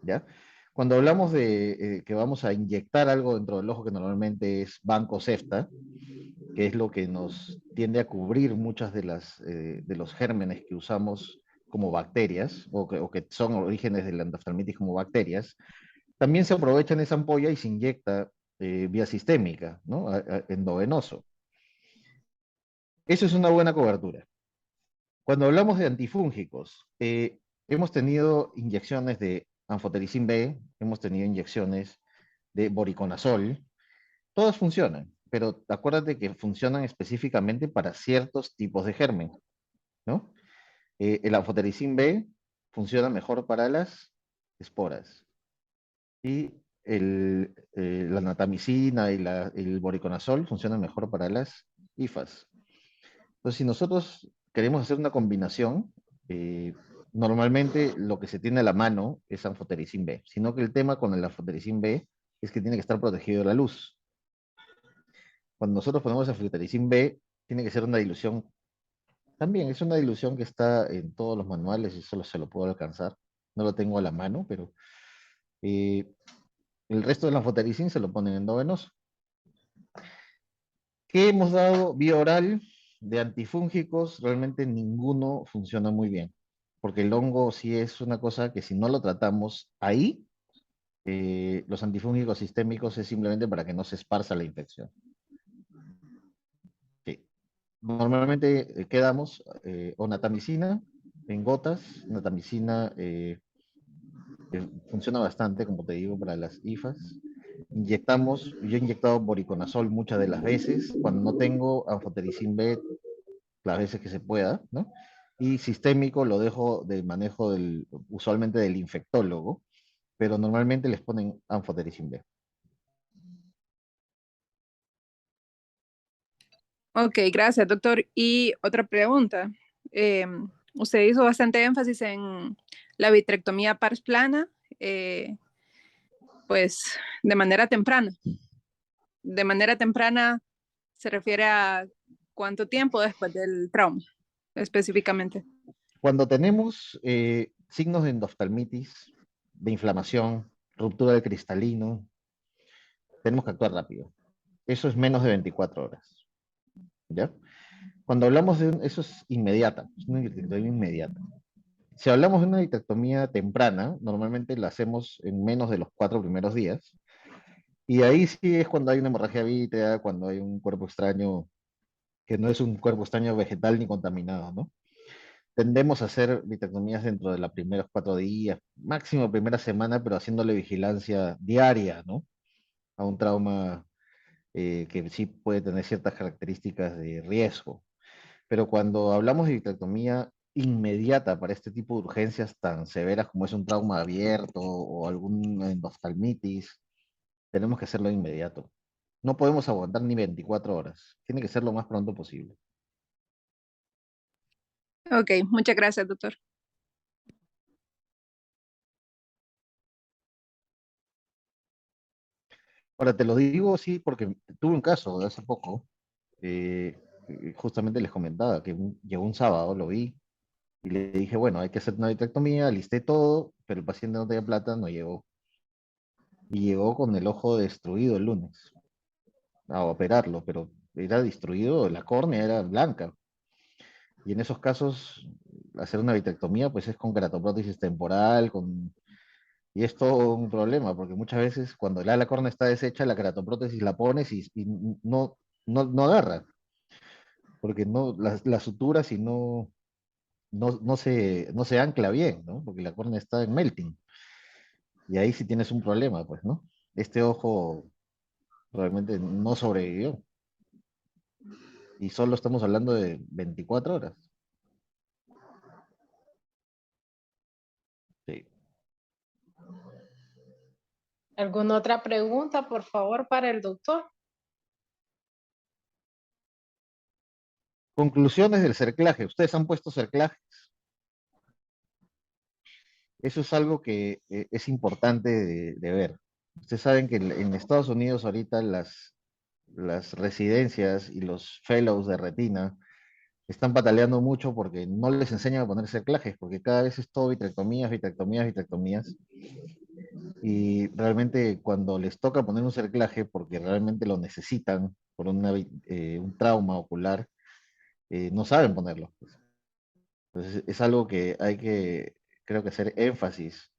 [SPEAKER 2] ¿ya? Cuando hablamos de que vamos a inyectar algo dentro del ojo, que normalmente es Banco-Cefta, que es lo que nos tiende a cubrir muchas de los gérmenes que usamos como bacterias, o que son orígenes de la endoftalmitis como bacterias, también se aprovecha en esa ampolla y se inyecta vía sistémica, ¿no? Endovenoso. Eso es una buena cobertura. Cuando hablamos de antifúngicos, hemos tenido inyecciones de anfotericin B, hemos tenido inyecciones de voriconazol, todas funcionan, pero acuérdate que funcionan específicamente para ciertos tipos de germen, ¿no? El anfotericin B funciona mejor para las esporas y la natamicina y el voriconazol funcionan mejor para las hifas. Entonces, si nosotros queremos hacer una combinación, normalmente lo que se tiene a la mano es anfotericin B, sino que el tema con el anfotericin B es que tiene que estar protegido de la luz. Cuando nosotros ponemos anfotericin B, tiene que ser una dilución. También es una dilución que está en todos los manuales y solo se lo puedo alcanzar. No lo tengo a la mano, pero el resto de la anfotericin se lo ponen endovenoso. ¿Qué hemos dado vía oral de antifúngicos? Realmente ninguno funciona muy bien, porque el hongo sí es una cosa que si no lo tratamos ahí, los antifúngicos sistémicos es simplemente para que no se esparza la infección. Sí. Normalmente quedamos onatamicina en gotas, onatamicina funciona bastante, como te digo, para las IFAs. Yo he inyectado boriconazol muchas de las veces, cuando no tengo anfotericin B, las veces que se pueda, ¿no? Y sistémico lo dejo de manejo usualmente del infectólogo, pero normalmente les ponen anfotericin B.
[SPEAKER 5] Ok, gracias, doctor. Y otra pregunta. Usted hizo bastante énfasis en la vitrectomía pars plana, pues de manera temprana. De manera temprana se refiere a cuánto tiempo después del trauma, específicamente.
[SPEAKER 2] Cuando tenemos signos de endoftalmitis, de inflamación, ruptura del cristalino, tenemos que actuar rápido. Eso es menos de 24 horas. ¿Ya? Cuando hablamos eso es inmediata, es una vitrectomía inmediata. Si hablamos de una vitrectomía temprana, normalmente la hacemos en menos de los 4 primeros días. Y ahí sí es cuando hay una hemorragia vítrea, cuando hay un cuerpo extraño, que no es un cuerpo extraño vegetal ni contaminado, ¿no? Tendemos a hacer vitrectomías dentro de los primeros 4 días, máximo primera semana, pero haciéndole vigilancia diaria, ¿no? A un trauma que sí puede tener ciertas características de riesgo. Pero cuando hablamos de vitrectomía inmediata para este tipo de urgencias tan severas como es un trauma abierto o alguna endoftalmitis, tenemos que hacerlo de inmediato. No podemos aguantar ni 24 horas. Tiene que ser lo más pronto posible.
[SPEAKER 5] Ok, muchas gracias, doctor.
[SPEAKER 2] Ahora, te lo digo, sí, porque tuve un caso de hace poco. Justamente les comentaba que llegó un sábado, lo vi, y le dije, bueno, hay que hacer una vitrectomía, listé todo, pero el paciente no tenía plata, no llegó. Y llegó con el ojo destruido el lunes a operarlo, pero era destruido, la córnea era blanca. Y en esos casos, hacer una vitrectomía, pues es con queratoprótesis temporal, y es todo un problema, porque muchas veces cuando la córnea está deshecha, la queratoprótesis la pones y no agarra, porque las suturas y no se ancla bien, ¿no? Porque la córnea está en melting. Y ahí sí tienes un problema, pues, ¿no? Este ojo realmente no sobrevivió. Y solo estamos hablando de 24 horas. Sí.
[SPEAKER 1] ¿Alguna otra pregunta, por favor, para el doctor?
[SPEAKER 2] Conclusiones del cerclaje. Ustedes han puesto cerclajes. Eso es algo que es importante de ver. Ustedes saben que en Estados Unidos ahorita las residencias y los fellows de retina están pataleando mucho porque no les enseñan a poner cerclajes, porque cada vez es todo vitrectomías, vitrectomías, vitrectomías. Y realmente cuando les toca poner un cerclaje, porque realmente lo necesitan por un trauma ocular, no saben ponerlo. Entonces es algo que hay que, creo que hacer énfasis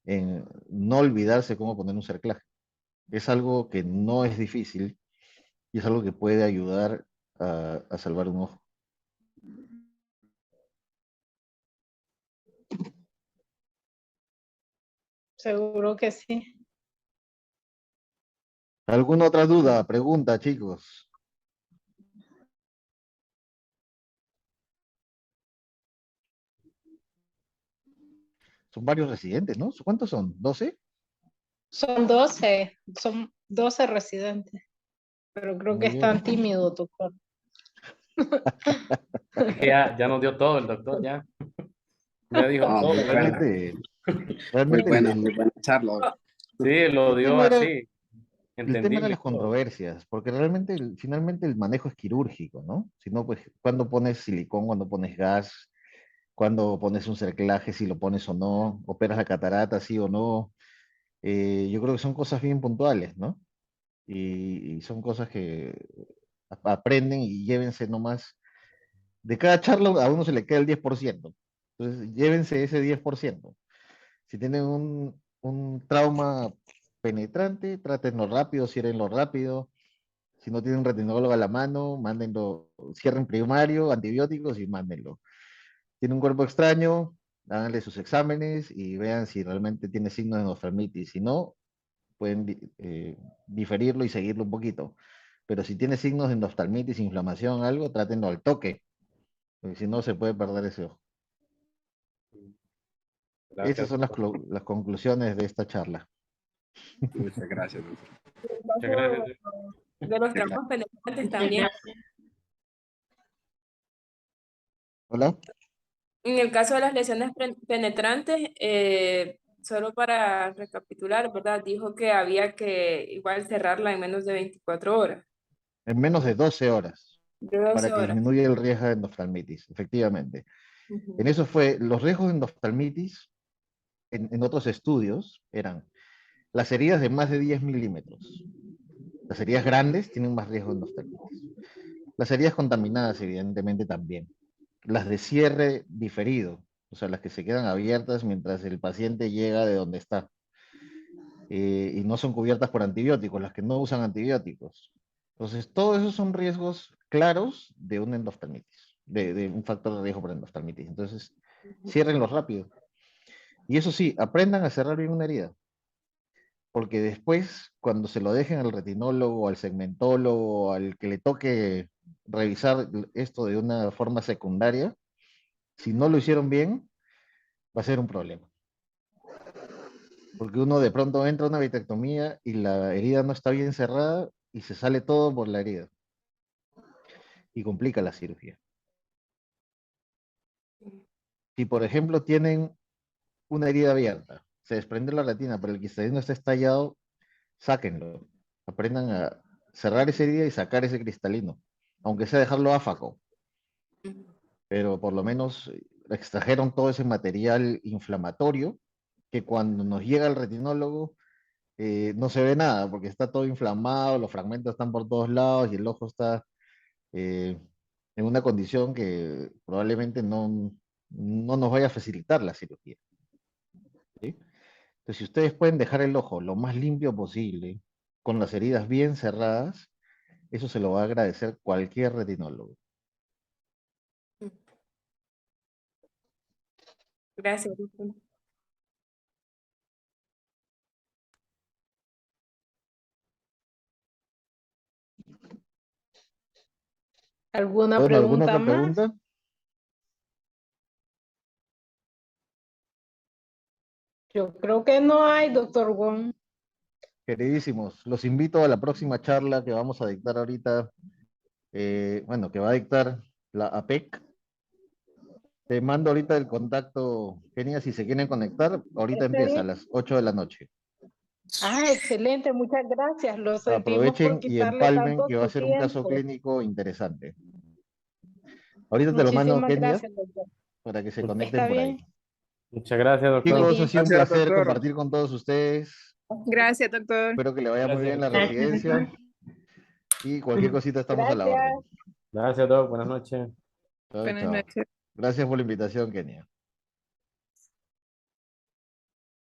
[SPEAKER 2] en no olvidarse cómo poner un cerclaje. Es algo que no es difícil y es algo que puede ayudar a salvar un ojo.
[SPEAKER 1] Seguro que sí.
[SPEAKER 2] ¿Alguna otra duda, pregunta, chicos? Son varios residentes, ¿no? ¿Cuántos son? ¿12?
[SPEAKER 1] Son 12 residentes, pero creo que
[SPEAKER 2] Muy bien.
[SPEAKER 1] están tímidos, doctor.
[SPEAKER 3] Es que ya nos dio todo el doctor, ya. Ya dijo
[SPEAKER 4] Ah,
[SPEAKER 3] todo,
[SPEAKER 4] muy
[SPEAKER 3] ¿verdad?
[SPEAKER 4] buena,
[SPEAKER 2] Realmente
[SPEAKER 4] muy buena charla.
[SPEAKER 3] Sí, lo
[SPEAKER 2] el
[SPEAKER 3] dio
[SPEAKER 2] tema era,
[SPEAKER 3] así.
[SPEAKER 2] El tema era
[SPEAKER 3] entendible.
[SPEAKER 2] las controversias, porque realmente, finalmente el manejo es quirúrgico, ¿no? Si no, pues, cuando pones silicón, cuando pones gas, cuando pones un cerclaje, si lo pones o no, operas la catarata, sí o no. Yo creo que son cosas bien puntuales, ¿no? Y son cosas que aprenden y llévense nomás. De cada charla a uno se le queda el 10%. Entonces, llévense ese 10%. Si tienen un trauma penetrante, trátenlo rápido, ciérrenlo rápido. Si no tienen un retinólogo a la mano, mándenlo, cierren primario, antibióticos y mándenlo. Tiene un cuerpo extraño, háganle sus exámenes y vean si realmente tiene signos de endoftalmitis. Si no, pueden diferirlo y seguirlo un poquito. Pero si tiene signos de endoftalmitis, inflamación, algo, trátenlo al toque, porque si no se puede perder ese ojo. Esas
[SPEAKER 3] Gracias,
[SPEAKER 2] son
[SPEAKER 3] doctor.
[SPEAKER 2] las conclusiones de esta charla.
[SPEAKER 4] Muchas gracias, doctor.
[SPEAKER 3] Muchas gracias.
[SPEAKER 6] De los traumas penetrantes también.
[SPEAKER 2] Hola.
[SPEAKER 6] En el caso de las lesiones penetrantes, solo para recapitular, ¿verdad? Dijo que había que igual cerrarla en menos de 24 horas,
[SPEAKER 2] En menos de 12 horas,
[SPEAKER 6] de 12
[SPEAKER 2] para que
[SPEAKER 6] horas.
[SPEAKER 2] disminuya el riesgo de endoftalmitis, efectivamente.
[SPEAKER 6] Ujú.
[SPEAKER 2] En eso fue, los riesgos de endoftalmitis en otros estudios eran las heridas de más de 10 milímetros. Las heridas grandes tienen más riesgo de endoftalmitis. Las heridas contaminadas, evidentemente, también. Las de cierre diferido, o sea, las que se quedan abiertas mientras el paciente llega de donde está. Y no son cubiertas por antibióticos, las que no usan antibióticos. Entonces, todos esos son riesgos claros de una endoftalmitis, de un factor de riesgo por endoftalmitis. Entonces, ciérrenlos rápido. Y eso sí, aprendan a cerrar bien una herida. Porque después, cuando se lo dejen al retinólogo, al segmentólogo, al que le toque revisar esto de una forma secundaria, si no lo hicieron bien, va a ser un problema. Porque uno de pronto entra a una vitrectomía y la herida no está bien cerrada y se sale todo por la herida. Y complica la cirugía. Si, por ejemplo, tienen una herida abierta, se desprende la retina, pero el cristalino está estallado, sáquenlo. Aprendan a cerrar esa herida y sacar ese cristalino, aunque sea dejarlo áfaco. Pero por lo menos extrajeron todo ese material inflamatorio que cuando nos llega el retinólogo no se ve nada porque está todo inflamado, los fragmentos están por todos lados y el ojo está eh, en una condición que probablemente no nos vaya a facilitar la cirugía. ¿Sí? Entonces, si ustedes pueden dejar el ojo lo más limpio posible, con las heridas bien cerradas, eso se lo va a agradecer cualquier retinólogo.
[SPEAKER 6] Gracias, doctor.
[SPEAKER 1] ¿Alguna
[SPEAKER 2] Bueno, ¿alguna
[SPEAKER 1] pregunta
[SPEAKER 2] otra
[SPEAKER 1] más?
[SPEAKER 2] pregunta?
[SPEAKER 1] Yo creo que no hay, doctor Wong.
[SPEAKER 2] Queridísimos, los invito a la próxima charla que vamos a dictar ahorita, bueno, que va a dictar la APEC. Te mando ahorita el contacto, Kenia, si se quieren conectar, ahorita empieza a
[SPEAKER 1] Excelente.
[SPEAKER 2] las 8 de la noche.
[SPEAKER 1] Excelente, muchas gracias. Lo sentimos por
[SPEAKER 2] Aprovechen y
[SPEAKER 1] quitarle
[SPEAKER 2] empalmen
[SPEAKER 1] tanto
[SPEAKER 2] que va a
[SPEAKER 1] su
[SPEAKER 2] ser un caso
[SPEAKER 1] tiempo.
[SPEAKER 2] clínico interesante. Ahorita te lo mando,
[SPEAKER 1] Muchísimas
[SPEAKER 2] Kenia,
[SPEAKER 1] gracias, doctor.
[SPEAKER 2] para que se
[SPEAKER 3] Muchas
[SPEAKER 2] conecten
[SPEAKER 1] Está
[SPEAKER 2] por
[SPEAKER 1] bien.
[SPEAKER 2] ahí.
[SPEAKER 3] gracias, doctor.
[SPEAKER 2] Chicos, ha sido un
[SPEAKER 4] Gracias,
[SPEAKER 2] placer
[SPEAKER 4] doctor.
[SPEAKER 2] compartir con todos ustedes.
[SPEAKER 5] Gracias, doctor.
[SPEAKER 2] Espero que le vaya muy
[SPEAKER 3] Gracias,
[SPEAKER 2] bien la
[SPEAKER 3] doctor.
[SPEAKER 2] residencia. Y cualquier cosita estamos a la
[SPEAKER 1] Gracias.
[SPEAKER 2] orden.
[SPEAKER 3] Gracias, doc. Buenas noches.
[SPEAKER 2] Chao,
[SPEAKER 5] Buenas
[SPEAKER 2] chao.
[SPEAKER 5] noches.
[SPEAKER 2] Gracias por la invitación, Kenia.